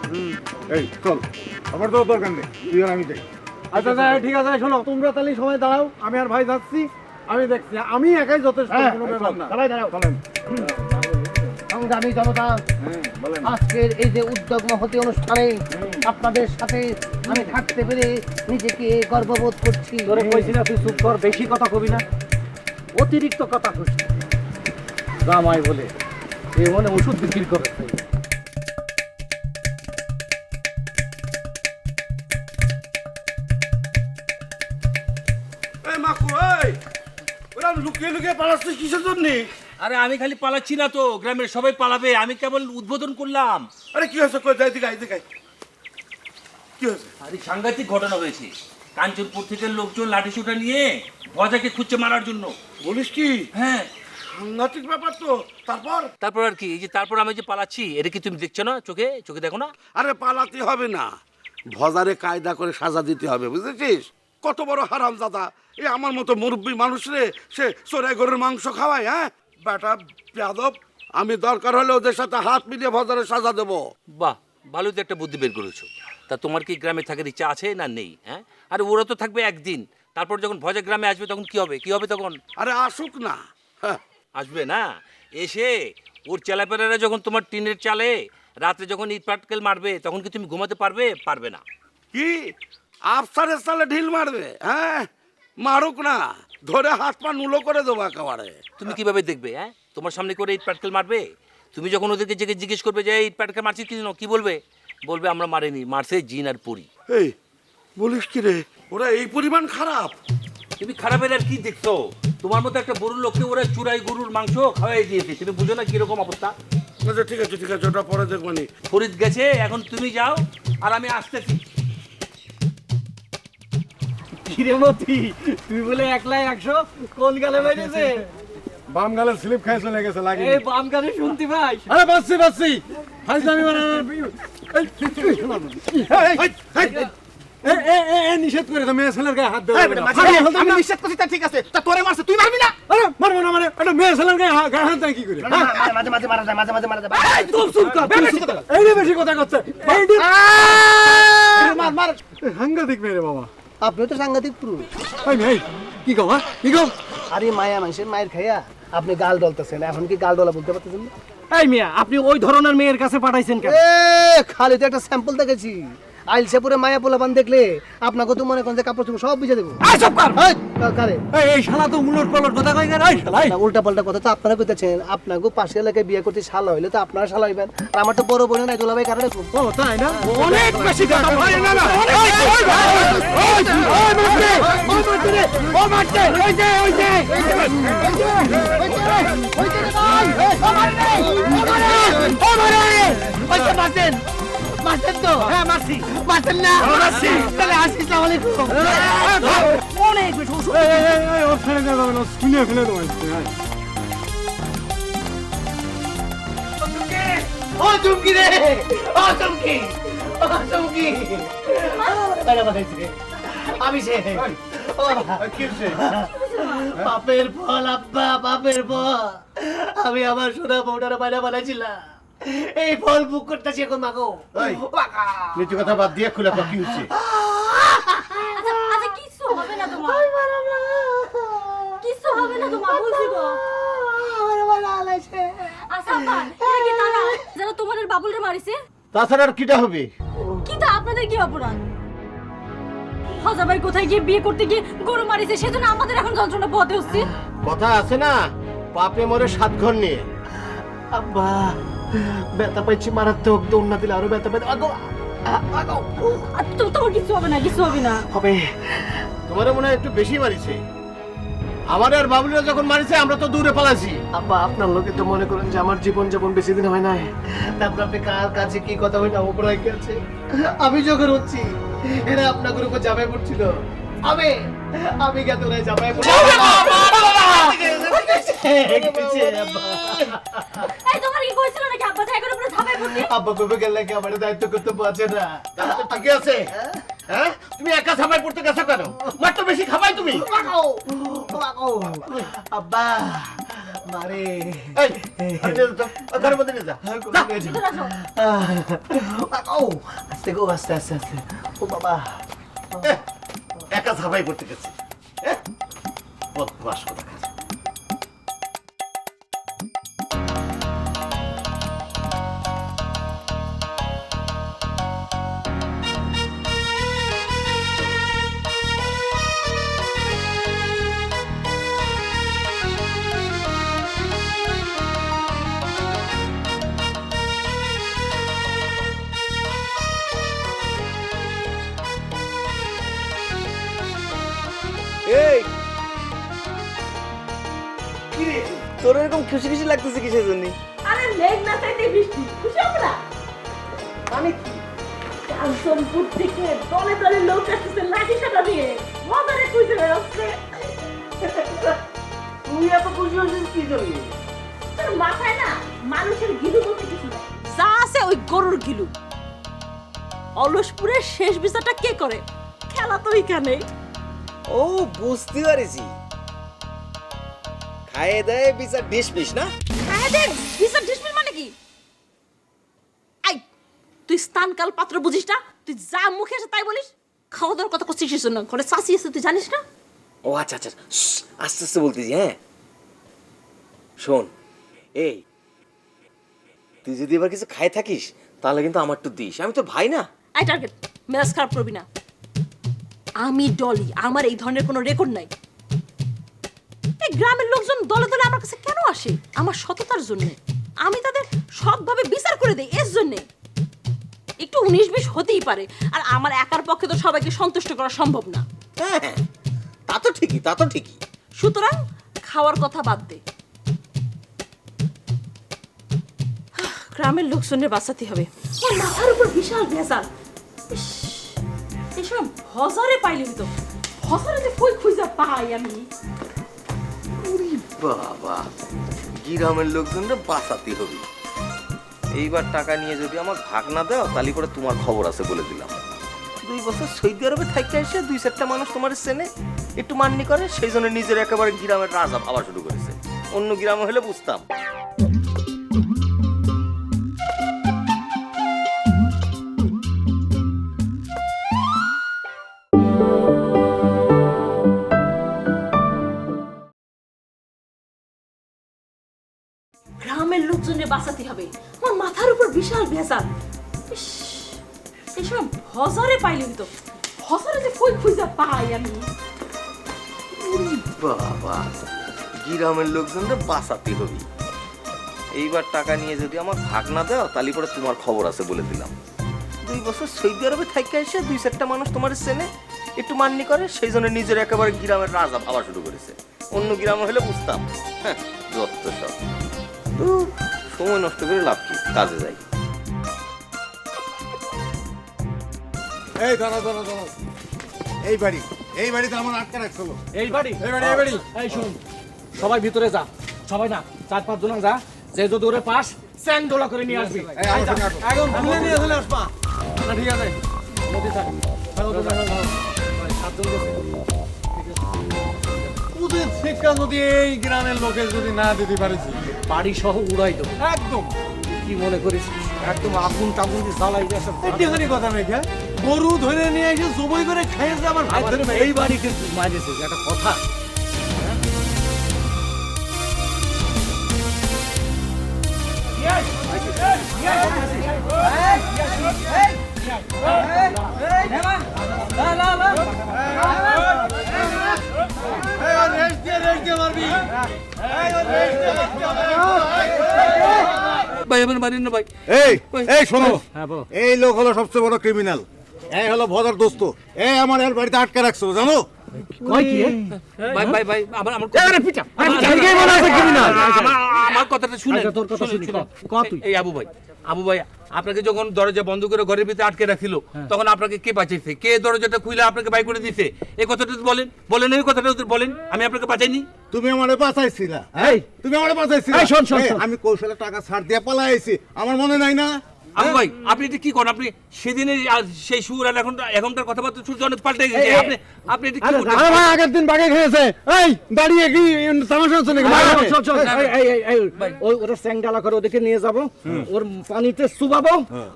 এই চল, আমার তো দরকার নেই, তুই আর আমি যাই। আচ্ছা আচ্ছা ঠিক আছে, শোনো তোমরা তাহলে সময় দাঁড়াও, আমি আর ভাই যাচ্ছি। আমি দেখছি আমি একাই যথেষ্ট, কোনো ব্যাপার না। সবাই দাঁড়াও। সংগ্রামী জনতা, আজকের এই যে উদ্যোগ মহতি অনুষ্ঠানে আপনাদের সাথে আমি থাকতে পেরে নিজেকে গর্ববোধ করছি। তোরে কইছি না তুই চুপ কর, বেশি কথা কবি না, অতিরিক্ত কথা কইস। জামাই বলে এই মনে ওষুধ বিক্রি করে। এই মাকু, এই ওরা লুকিয়ে লুকিয়ে পালাচ্ছিস কিসের জন্য? আরে আমি খালি পালাচ্ছি না তো, গ্রামের সবাই পালাবে, আমি কেবল উদ্বোধন করলাম। আরে কি হয়েছে? কই যাই দিকে দিকে কি হয়েছে? আরে সাংঘাতিক ঘটনা হয়েছে। কাঞ্চনপুর থেকে লোকজন লাঠিসোঁটা নিয়ে ভজাকে খুঁজছে মারার জন্য। বলিস কি? হ্যাঁ, সাংঘাতিক ব্যাপার তো। তারপর? তারপর আর কি, এই যে তারপর আমি যে পালাচ্ছি, এটা কি তুমি দেখছো না? চোখে চোখে দেখো না? আরে পালাতে হবে না, ভজারে কায়দা করে সাজা দিতে হবে, বুঝেছিস? কত বড় হারামজাদা এই আমার মতো মুরব্বী মানুষ রে, সে চোরাই গরুর মাংস খাওয়ায়। হ্যাঁ বেটা বেয়াদব, আমি দরকার হলে ওদের সাথে হাত মিলিয়ে ভজারে সাজা দেবো। বাহ, ভালোই তো একটা বুদ্ধি বের করেছো। তা তোমার কি গ্রামে থাকার ইচ্ছা আছে না নেই? হ্যাঁ, আরে ওরা তো থাকবে একদিন, তারপর যখন ভজা গ্রামে আসবে তখন কি হবে? কি হবে তখন? আরে আসুক না। হ্যাঁ আসবে না, এসে ওর চেলাপেলারা যখন তোমার টিনের চালে রাত্রে যখন ইট পাটকেল মারবে, তখন কি তুমি ঘুমাতে পারবে? পারবে না। কি আফসারের সালে ঢিল মারবে? হ্যাঁ মারুক না, ধরে হাত পা নুলো করে দেবো একেবারে। তুমি কিভাবে দেখবে? হ্যাঁ, তোমার সামনে করে ইট পাটকেল মারবে? তুমি যখন ওদেরকে জিজ্ঞেস করবে যে ইট পাটকেল মারছিস কি জন্য, কি বলবে? বলবে আমরা মারিনি, মারছে জিন আর পরি। এই বলিস কি রে, ওরা এই পরিমাণ খারাপ? তুমি খারাপের আর কি দেখছো? তোমার মতো একটা গরুর লোককে ওরা চুরাই গরুর মাংস খাওয়াই দিয়েছে, তুমি বুঝো না কিরকম অবস্থা। আচ্ছা ঠিক আছে ওটা পরে দেখবো নি। ফরিদ গেছে, এখন তুমি যাও আর আমি আসতেছি। কিরে মতি, তুই বলে একলাই 100 কোন গালে বাইরেছে? বাম গালের স্লিপ খাই চলে গেছে লাগে। এই বাম গালে শুনতি ভাই? আরে বাসছি ফাইজলামি মানে নিষেধ করে তো মেয়ে ছেলের গায়ে হাত দেওয়া যাবে না। আমি নিষেধ করছি তা ঠিক আছে, তা তোরে মারছে তুই মারবি না? আরে মারবো না মানে এটা মেয়ে ছেলের গায়ে হাত দেয় কি করে? মাঝে মাঝে মারা যায়, মাঝে মাঝে মারা যায়। এই তুই চুপ কর, এই রে বেশি কথা করছে। মার মার। সাংঘাতিক মেয়ে রে বাবা। আপনি তো সাংঘাতিক পুরুষ। এই কি কও হ্যাঁ কি কও? আরে মায়া মানুষের মায়ের খাইয়া আপনি গাল ডলতেছেন, এখন কি গাল ডলা বলতে পারতেছেন না? এই মিয়া, আপনি ওই ধরনের মেয়ের কাছে পাঠাইছেন কেন? খালি তো একটা স্যাম্পল দেখেছি। আইলসেপুরে মায়া পোলাপান দেখলে আপনাকে তো মনে করেন যে কাপড় চোপড় সব বুঝে দেবো। চুপ কর। কারে এই শালা তো উলট পালট কথা কই কেন? এই শালা উল্টা পাল্টা কথা তো আপনারা কইতেছেন। আপনাকে পাশে এলাকায় বিয়ে করতে শালা হইলে তো আপনারা শালা হইবেন, আর আমার তো বড় বোন নাই, দুলা ভাই কারে রাখুন। ও তাই না? অনেক বেশি কথা ভাই। না না মারছেন তো? হ্যাঁ মারছি। মারছেন না? মারছি। তাহলে আসসালামু আলাইকুম। অনেক বেশি ওর ছেড়ে দেওয়া যাবে না, শুনে ফেলে দেবো। ও চুমকি রে, ও চুমকি, ও চুমকি। বাইরে বাগাইছে। আমি সে ও বাপের ফল আব্বা, বাপের ফল। আমি আমার সোনা বউটারে বাইরে বানাইছিলাম, এই ফল বুক করতেছি এখন মাগো। নিচু কথা বাদ দিয়ে খুলে কি হচ্ছে? আচ্ছা আচ্ছা কিছু হবে না তোমার, কিছু হবে না তোমার, বলছি তো। আচ্ছা আপা, এটা কি তারা যারা তোমাদের বাবুলরে মারিছে? তাছাড়া আর কিটা হবে? কি তা আপনাদের কি অপরাধ? হাজারবার কোথায় গিয়ে বিয়ে করতে গিয়ে গরু মারিছে, সেজন্য আমাদের এখন যন্ত্রণা পোহাতে হচ্ছে। কথা আছে না, পাপে মরে 7 ঘর নিয়ে। আব্বা ব্যথা পাইছি মারাত্মক, দৌড় না দিলে আরো ব্যথা পাই। আগো আগো। আর তোমার কিছু হবে না, কিছু হবে না। হবে। তোমার মনে হয় একটু বেশি মারিছে। আমার আর বাবুলিরা যখন মারিছে আমরা তো দূরে পালাইছি। আব্বা আপনার লোকে তো মনে করেন যে আমার জীবন যেমন বেশি দিন হয় নাই, তারপর আপনি কার কাছে কি কথা হইনা অপরাধ আছে। আমি যখন হচ্ছি এরা আপনাদের উপর জামাই পড়ছিল, আমি কেন ওরা জামাই পড়ছি? এই তোমার কি কইছিল নাকি আব্বা জায়গার উপরে ঝাঁপাই পড়তে? আব্বা কবে গেলে কি আমার দায়িত্ব করতে পারছে না? ঠিক আছে হ্যাঁ, তুমি একা ঝামাই পড়তে গেছো কেন? মার তো বেশি খাবাই তুমি। আব্বা মারে ঘরের মধ্যে নিয়ে যা। আস্তে গো, আস্তে আস্তে আস্তে। ও বাবা একা ঝামাই পড়তে গেছে। বদমাশ কথা। এই কি রে, তোর এরকম খুশি খুশি লাগতেছে কিসের জন্য? আরে মেঘ না চাইতে বৃষ্টি, খুশি হবে না? আমি কাঞ্চনপুর থেকে দলে দলে লোক আসতেছে লাঠি সাটা দিয়ে, মজারে খুঁজে বেড়াচ্ছে। তুই এত খুশি হচ্ছিস কি জন্য? তোর মাথায় না মানুষের গিলু বলতে কিছু নাই, যা আছে ওই গরুর গিলু। অলসপুরের শেষ বিচারটা কে করে? খেলা তো ওইখানে। ও বুঝতে পারিছি, খায়ে দেয় বিচার ডিসমিস না? খায় দে বিচার ডিসমিস মানে কি? আই তুই স্থানকাল পাত্র বুঝিস না? তুই যা মুখে এসে তাই বলিস। খাওয়া দাওয়ার কথা করছিস শোন না, ঘরে চাচি আছে তুই জানিস না? ও আচ্ছা আচ্ছা, আস্তে আস্তে বলতেছি। হ্যাঁ শোন, এই তুই যদি এবার কিছু খাই থাকিস তাহলে কিন্তু আমার একটু দিস, আমি তোর ভাই না। আই টার্গেট মেজাজ খারাপ করবি না। আমি ডলি, আমার এই ধরনের কোনো রেকর্ড নাই। এই গ্রামের লোকজন দলে দলে আমার কাছে কেন আসে? আমার সততার জন্য। আমি তাদের সৎভাবে বিচার করে দেই, এর জন্য। একটু 19-20 হতেই পারে, আর আমার একার পক্ষে তো সবাইকে সন্তুষ্ট করা সম্ভব না। হ্যাঁ তা তো ঠিকই, তা তো ঠিকই। সুতরাং খাওয়ার কথা বাদ দে, গ্রামের লোকজনের বাঁচাতে হবে। আমার মাথার উপর বিশাল ভেজাল। ইস, এসব হজারে পাইলে তো, হজারে যে কই খুঁজা পাই আমি। বাবা, গ্রামের লোকজনরা বাঁচাতে হবে। এইবার টাকা নিয়ে যদি আমার ভাগ না দাও তাহলে করে তোমার খবর আছে বলে দিলাম। 2 বছর সৌদি আরবে থাকতে এসে 2-4টা মানুষ তোমার চেনে, একটু মান্নি করে, সেই জন্য নিজের একেবারে গ্রামের রাজা ভাবা শুরু করেছে। অন্য গ্রামে হলে বুঝতাম। গ্রামের লোকজনের বাঁচাতে হবে। আমার মাথার উপর বিশাল ভেজাল। ইস, এসব হজারে পাইলে তো, হজারে যে কই খুঁজা পাই আমি। বাবা, গ্রামের লোকজনরা বাঁচাতে হবে। এইবার টাকা নিয়ে যদি আমার ভাগ না দাও তাহলে করে তোমার খবর আছে বলে দিলাম। 2 বছর সৌদি আরবে থাকতে এসে 2-4টা মানুষ তোমার চেনে, একটু মান্নি করে, সেই জন্য নিজের একেবারে গ্রামের রাজা ভাবা শুরু করেছে। অন্য গ্রামে হলে বুঝতাম। হ্যাঁ, যত সব ধুর, সময় নষ্ট করে লাভ কি, কাজে যাই। এই দাঁড়া দাঁড়া দাঁড়া, এই বাড়িতে আমার আটকে রাখছিল। এই বাড়ি এই বাড়ি, এই বাড়ি। এই শুন, সবাই ভিতরে যা, সবাই না 4-5 জন যা, যে যদি ওরে পাস চ্যাং দোলা করে নিয়ে আসবি। এই আমার সঙ্গে আসো। এখন ভুলে নিয়ে চলে আসবা। না ঠিক আছে, নদী থাক। ভাই 7 জন গেছে। ওদের শিক্ষা যদি এই গ্রামের লোকে যদি না দিতে পারেছি, বাড়ি সহ উড়াই দেবো একদম কি মনে করিস, একদম আগুন টাগুন দিয়ে জ্বালাই দিয়ে সব। একটুখানি কথা নেই, গরু ধরে নিয়ে এসে জবই করে খেয়েছে আমার ভাই ধরে এই বাড়ি কিন্তু মাইরেছে একটা কথা। ভাই আমার মারেন না ভাই। এই এই শোনো, হ্যাঁ বলো। এই লোক হলো সবচেয়ে বড় ক্রিমিনাল। এই হলো ভদ্র দোস্ত। এই আমার এর বাড়িতে আটকে রাখছো জানো? কয় কি ভাই ভাই ভাই আমার আমার আরে পিটা কে বলা আছে ক্রিমিনাল? আমার কথাটা শুনে আচ্ছা, তোর কথা শুনি, ক তুই। এই আবু ভাই আপনাকে যখন দরজা বন্ধ করে ঘরের ভিতরে আটকে রাখিল তখন আপনাকে কে বাঁচাইছে, কে দরজাটা খুলে আপনাকে বাই করে দিছে, এই কথাটা তো বলেন এই কথাটা তো বলেন, আমি আপনাকে বাঁচাইনি। তুমি আমারে বাঁচাইছিলা, এই তুমি আমারে বাঁচাইছিলা। এই শোন, শোন, এই, শোন। আমি কৌশলে টাকা ছাড় দিয়ে পালাইছি, আমার মনে নাই না? আবু ভাই আপনি এটা কি করেন, আপনি সেদিনে আর সেই সুর আর এখনকার কথাবার্তা সূর্য অনেক পাল্টে গেছে। আপনি আপনি এটা কি করছেন? আরে ভাই আগের দিন বাগে খেয়েছে। এই দাঁড়িয়ে কি তামাশা হচ্ছে নাকি? চল চল, এই ওই ওরা স্যাংডালা করে ওদেরকে নিয়ে যাব, ওর পানিতে চুবাবো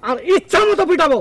আর ইচ্ছা মতো পিটাবো।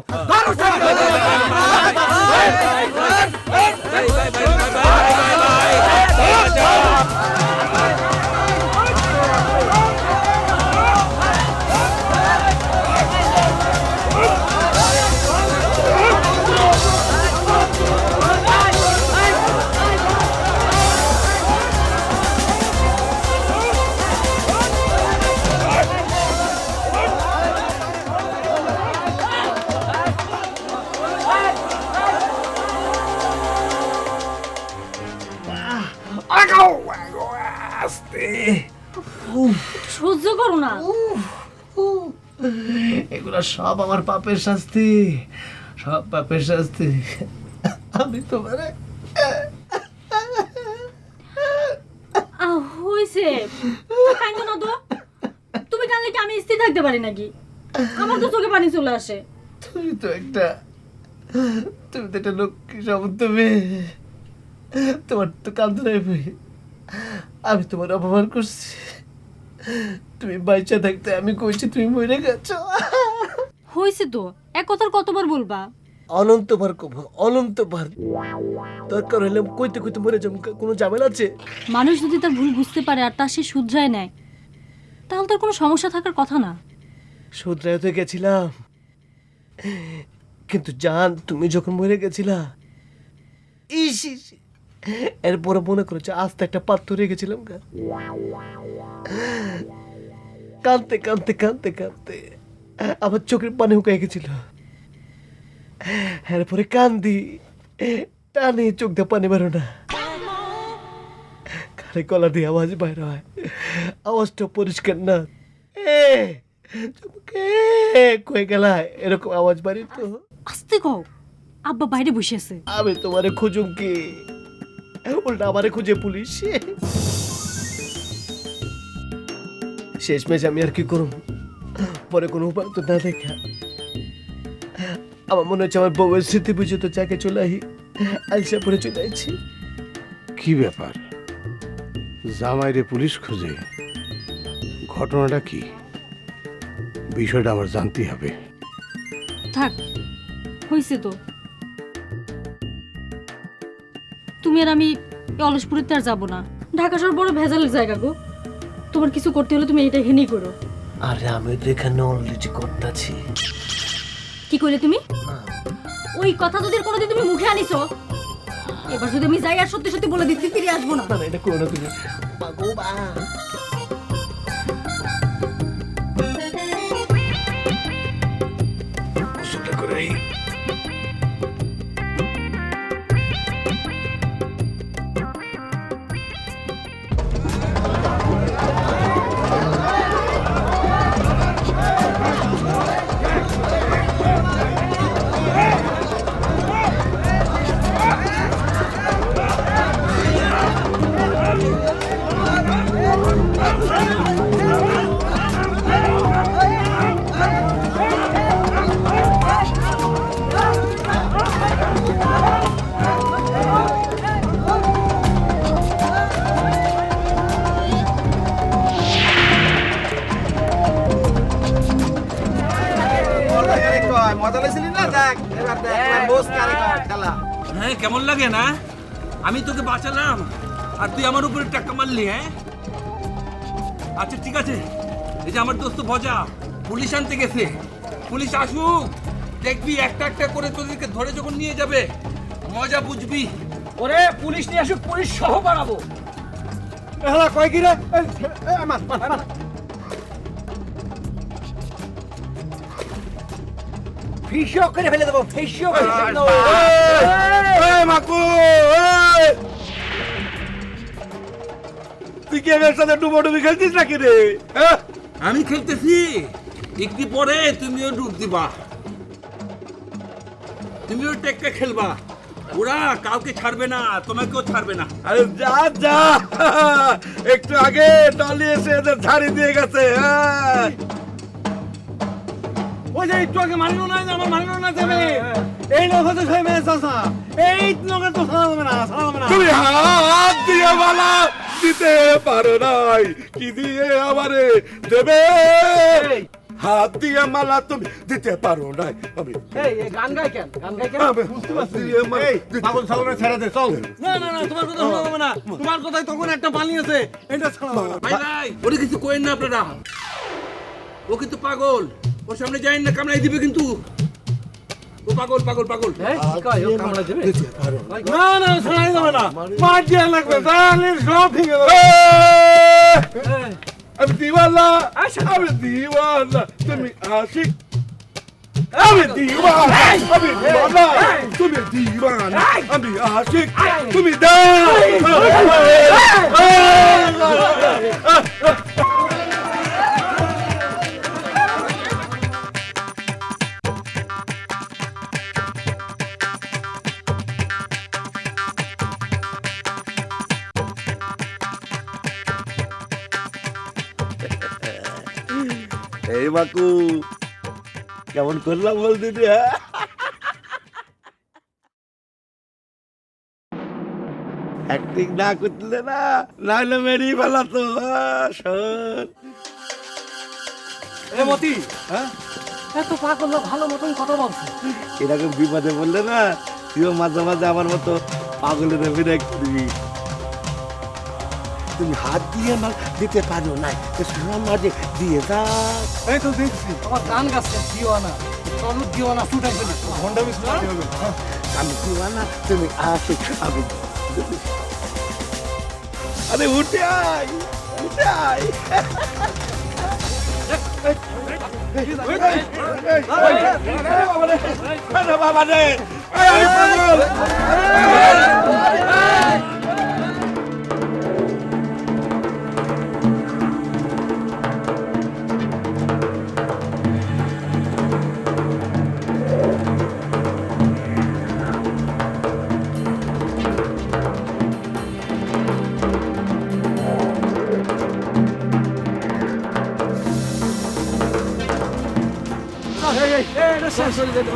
সহ্য করো না। এগুলো সব আমার পাপের শাস্তি, সব পাপের শাস্তি। আমি তোমারে হইছে, কান্দো না তো। তুমি কানলে কি আমি স্থির থাকতে পারি নাকি? আমার তো চোখে পানি চলে আসে। তুমি তো একটা লক্ষ্মী শব্দ মেয়ে, তোমার তো কান্দো নাই ভাই। আমি তোমার অপমান করছি, তুমি বাইচা থাকতে আমি কইছি তুমি মরে গেছো। হইছে তো, এক কথার কতবার বলবা? অনন্তবার কব, অনন্তবার। দরকার হলে কইতে কইতে মরে যাবো, কোনো ঝামেলা আছে? মানুষ যদি তার ভুল বুঝতে পারে আর তা সে শুধরায় নেয়, তাহলে তার কোনো সমস্যা থাকার কথা না। শুধরায় তো গেছিলাম, কিন্তু জান তুমি যখন মরে গেছিলা, ইস ইস, এরপরে মনে করেছে আস্তে একটা পাথর রেখে গেছিলাম। কাঁদতে কাঁদতে কাঁদতে কাঁদতে আমার চোখের পানি হুকায় গেছিল। এরপরে কান্দি, টানে চোখ দিয়ে পানি বেরো না। আরে গলা দিয়ে আওয়াজ বাইর হয়, আওয়াজটা পরিষ্কার না। এ চুপকে কই গেলা, এরকম আওয়াজ বাড়ি তো। আস্তে কও, আব্বা বাইরে বসে আছে। আমি তোমারে খুঁজুম কি, উল্টা আমারে খুঁজে পুলিশ। শেষমেশ আমি আর কি করুম, পরে কোনো উপায় তো না দেখা আমার মনে হচ্ছে আমার বউয়ের স্মৃতি বুঝে তো চাকে চলে আহি, আলসা পরে চলে আইছি। কি ব্যাপার, জামাইরে পুলিশ খুঁজে? ঘটনাটা কি? বিষয়টা আমার জানতে হবে। থাক, হইছে তো। তুমি আর আমি এই অলসপুরিতে আর যাবো না। ঢাকা শহর বড় ভেজালের জায়গা গো। তোমার কিছু করতে হলে তুমি এটা এখানেই করো। আরে আমি তো এখানে অলরেডি করতেছি। কি কইলে তুমি? ওই কথা যদি আর কোনোদিন তুমি মুখে আনিছো, এবার যদি আমি যাই আর সত্যি সত্যি বলে দিচ্ছি ফিরে আসবো না। না এটা করো না তুমি। গোসলটা করে আই। মজা লাগছিলি না? দেখ এবার দেখ এবার বস কারিগর খেলা। হ্যাঁ, কেমন লাগে না? আমি তোকে বাঁচালাম আর তুই আমার উপরে টাকা মারলি। হ্যাঁ আচ্ছা ঠিক আছে, এই যে আমার দোস্ত ভজা পুলিশ আনতে গেছে, পুলিশ আসুক, দেখবি একটা একটা করে তোদেরকে ধরে যখন নিয়ে যাবে মজা বুঝবি। ওরে পুলিশ নিয়ে আসুক, পুলিশ সহ বানাবো। এহলা কয় কি রে? মার মার মার। ফিশিও করে ফেলে দেবো, ফিশিও করে। মাকু, তুই কি এর সাথে ডুবোডুবি খেলছিস নাকি রে? আমি খেলতেছি, একটু পরে তুমিও ডুব দিবা, তুমিও টেক্কা খেলবা। ওরা কাউকে ছাড়বে না, তোমাকেও ছাড়বে না। আরে যা যা, একটু আগে টলি এসে এদের ঝাড়ি দিয়ে গেছে। ওই যে একটু আগে মারিনো নাই, আমার মারিনো না যাবে। এই লোক হচ্ছে সেই মেয়ে চাষা, এই লোকের তো ছাড়া যাবে না, ছাড়া যাবে না। তুমি হাত দিয়ে মালা দিতে পারো নাই, কি দিয়ে আমারে দেবে? হাত দিয়ে মালা তুমি দিতে পারো নাই। আমি এই গান গাই কেন? গান গাই কেন? বুঝতে পারছি। পাগল ছাগলের ছেড়ে দে, চল। না না না, তোমার কথা শোনা যাবে না। তোমার কথাই তখন একটা পানি আছে, এটা ছাড়া যাবে না। ভাই ভাই, ওরে কিছু কইেন না আপনারা, ও কিন্তু পাগল, ওর সামনে যাইন না, কামড়াই দিবে কিন্তু। ও পাগল পাগল পাগল। না না, ছাড়াই যাবে না, মার দিয়ে লাগবে, তাহলে সব ঠিক হবে। আমি দিওয়ানা, আমি দিওয়ানা, তুমি আশিক। আমি দিওয়ানা, আমি দিওয়ানা, তুমি দিওয়ানা, আমি আশিক, তুমি দাও। এই বাকু, কেমন করলাম বল দিদি? অ্যাক্টিং না করলে না, নাহলে মেরিয়ে ফেলাতো। শোন এ মতি, এত পাগল লোক ভালো মতন কথা বলছে। এরকম বিপদে বললে না, তুইও মাঝে মাঝে আমার মতো পাগলের ফিরে দিবি। তুমি হাত দিয়ে মাল দিতে পারো না, মাঝে দিয়ে যাও। এই তো দেখছি আমার গান গাছে দিওয়ানা, তলুর দিওয়ানা ফুটাই ফেলি, ঘন্টা বিশ হবে। আমি দিওয়ানা, তুমি আশিক, আমি। আরে উঠে আয়, উঠে আয়। বাবা রে,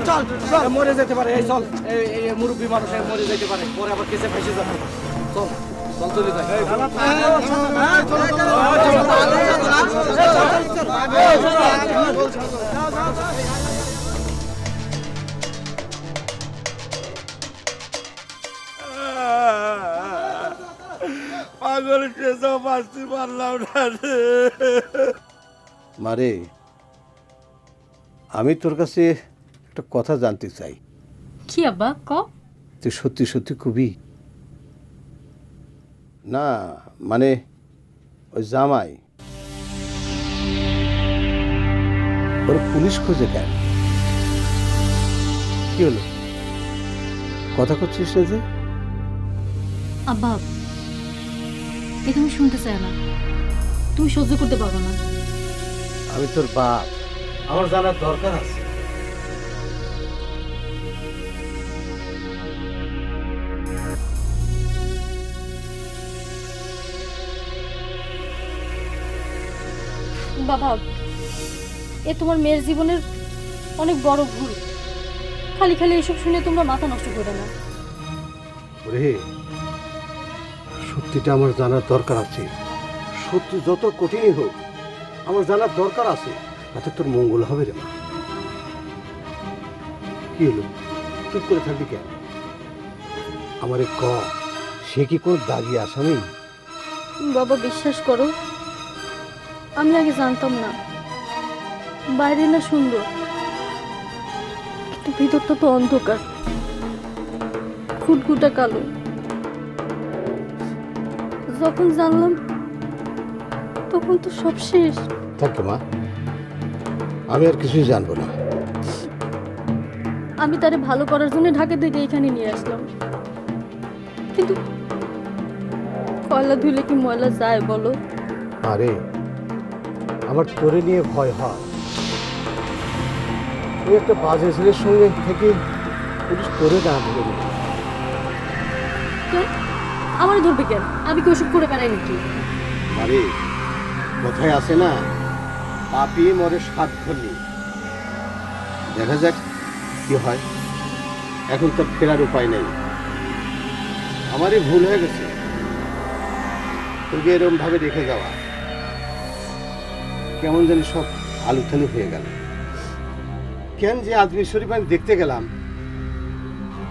চল চল মরে যেতে পারে এই চল এই মুরব্বী মানুষের মরে যেতে পারে পরে আবার কেসে ফাঁসে যাবে চল চল চলে যাই পাগল সে বাঁচতে পারলাম না রে। মারে আমি তোর কাছে একটা কথা জানতে চাই কি আব্বা ক তুই সত্যি সত্যি খুবই না মানে ওই জামাই ওর পুলিশ খোঁজে কেন কি হলো কথা করছিস না যে আব্বা এ তুমি শুনতে চাই না তুমি সহ্য করতে পারো না আমি তোর বাপ আমার জানার দরকার আছে বাবা এ তোমার মেয়ের জীবনের অনেক বড় ভুল খালি খালি এসব শুনে তোমরা মাথা নষ্ট করে না ওরে সত্যিটা আমার জানার দরকার আছে সত্যি যত কঠিনই হোক আমার জানার দরকার আছে তাতে তোর মঙ্গল হবে রে মা কি হলো চুপ করে থাকবি কেন আমার ক সে কি কোন দাগি আসামি বাবা বিশ্বাস করো আমি আগে জানতাম না বাইরে না সুন্দর কিন্তু ভিতরটা তো অন্ধকার ফুটফুটা কালো যখন জানলাম তখন তো সব শেষ থাকে মা আমি আর কিছুই জানবো না আমি তারে ভালো করার জন্য ঢাকা থেকে এখানে নিয়ে আসলাম কিন্তু কয়লা ধুলে কি ময়লা যায় বলো আরে আমার তোরে নিয়ে ভয় হয় ওই একটা বাজে ছেলের সঙ্গে থেকে পুলিশ তোরে না ধরে নেই কেন আমার ধরবে কেন আমি কি ওসব করে বেড়াই নাকি আরে কোথায় আছে না পাপি মরে সাত ধরলি দেখা যাক কি হয় এখন তো ফেরার উপায় নেই আমারই ভুল হয়ে গেছে তোকে এরকম ভাবে রেখে যাওয়া কেমন জানি সব আলুথালু হয়ে গেল কেন যে আজমির শরীফ আমি দেখতে গেলাম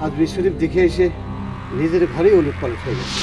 আজমির শরীফ দেখে এসে নিজের ঘরেই ওলট পালট হয়ে গেছে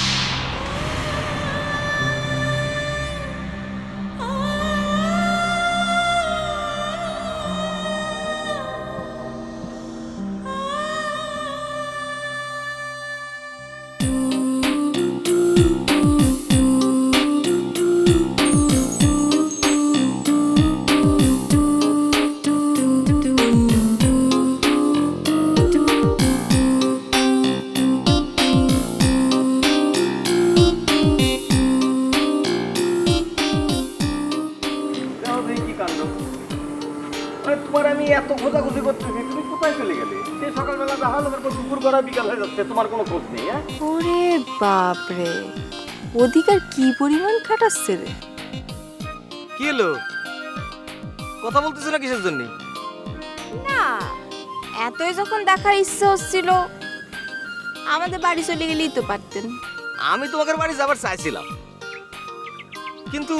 কি কাণ্ড তোমার আমি এত খোঁজাখুঁজি করতেছি তুমি কোথায় চলে গেলে সেই সকালবেলা দেখা হলো দুপুর করা বিকাল হয়ে যাচ্ছে তোমার কোনো খোঁজ নেই হ্যাঁ ওরে বাপরে অধিকার কি পরিমাণ খাটাচ্ছে রে কি হলো কথা বলতেছো না কিসের জন্য না এতই যখন দেখার ইচ্ছে হচ্ছিল আমাদের বাড়ি চলে গেলেই তো পারতেন আমি তোমাদের বাড়ি যাবার চাইছিলাম কিন্তু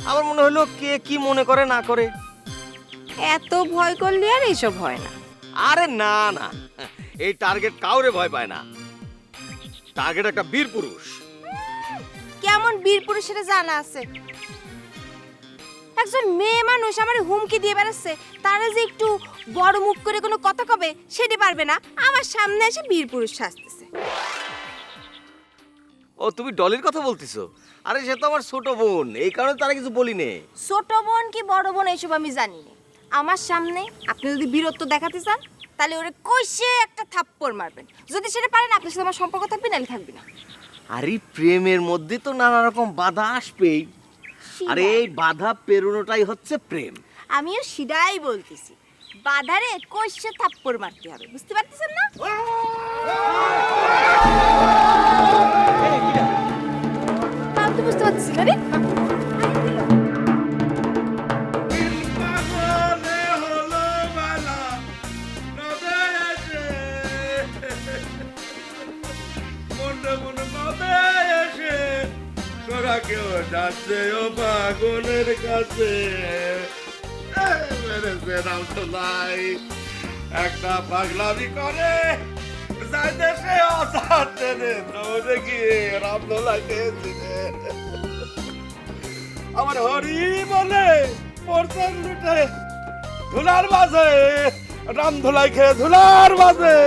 আমার মনে হলো কে কি মনে করে না করে এত ভয় করলে আর এইসব হয় না আরে না না এই টার্গেট কাউরে ভয় পায় না টার্গেট একটা বীর পুরুষ কেমন বীর পুরুষের জানা আছে একজন মেয়ে মানুষ আমার হুমকি দিয়ে বেড়াচ্ছে তারা যে একটু বড় মুখ করে কোনো কথা কবে সেটা পারবে না আমার সামনে এসে বীর পুরুষ সাজতেছে ও তুমি ডলির কথা বলতেছো আরে সে তো আমার ছোট বোন এই কারণে তারা কিছু বলি নে ছোট বোন কি বড় বোন এইসব আমি জানি না আমার সামনে আপনি যদি বীরত্ব দেখাতে চান তাহলে ওরে কইসে একটা থাপ্পড় মারবেন যদি সেটা পারেন আপনার সাথে আমার সম্পর্ক থাকবে নাহলে থাকবে না আরে প্রেমের মধ্যে তো নানা রকম বাধা আসবেই আরে এই বাধা পেরোনোটাই হচ্ছে প্রেম আমিও সিধাই বলতেছি বাধারে কইসে থাপ্পড় মারতে হবে বুঝতে পারতেছেন না আমি তো বুঝতে পারতেছি না রে পাগলে হলো বেলা কাছে ও পাগলের কাছে মেরেছে রামদোলাই একটা পাগলামি করে যাই দেশে অসাধ্যে দৌড়ে গিয়ে রামদোলাইকে চিনে আমার হরি বলে পড়তেন লুটে ধুলার বাজে রামধুলাই খেয়ে ধুলার বাজে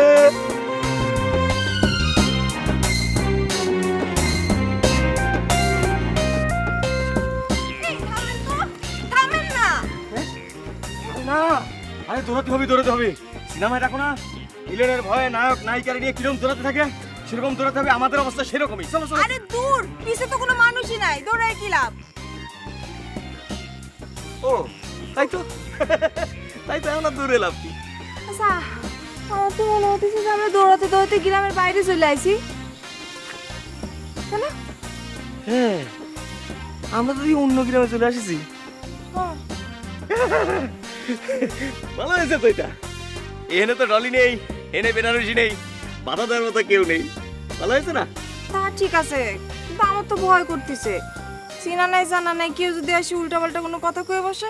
থামেন না। না আরে দৌড়াতে হবে সিনেমায় দেখো না ভিলেনের ভয়ে নায়ক নায়িকারে নিয়ে কিরকম দৌড়াতে থাকে সেরকম দৌড়াতে হবে আমাদের অবস্থা সেরকমই চলো চলো আরে দূর, পিছে তো কোনো মানুষই নাই, দৌড়ায় কি লাভ? ও তাই তো এখন আর দূরে লাভ কি আচ্ছা, আমার তো মনে হতেছে যে আমরা দৌড়াতে দৌড়াতে গ্রামের বাইরে চলে আইছি। তাই না? হ্যাঁ আমরা তো অন্য গ্রামে চলে আসিছি হ্যাঁ। ভালো হয়েছে তো এটা এখানে তো ডলি নেই এনে বেনারসি নেই বাধা দেওয়ার মতো কেউ নেই ভালো হয়েছে না তা ঠিক আছে, কিন্তু আমার তো ভয় করতেছে। চিনা নাই জানা নাই কেউ যদি আসে উল্টা পাল্টা কোনো কথা কয়ে বসে।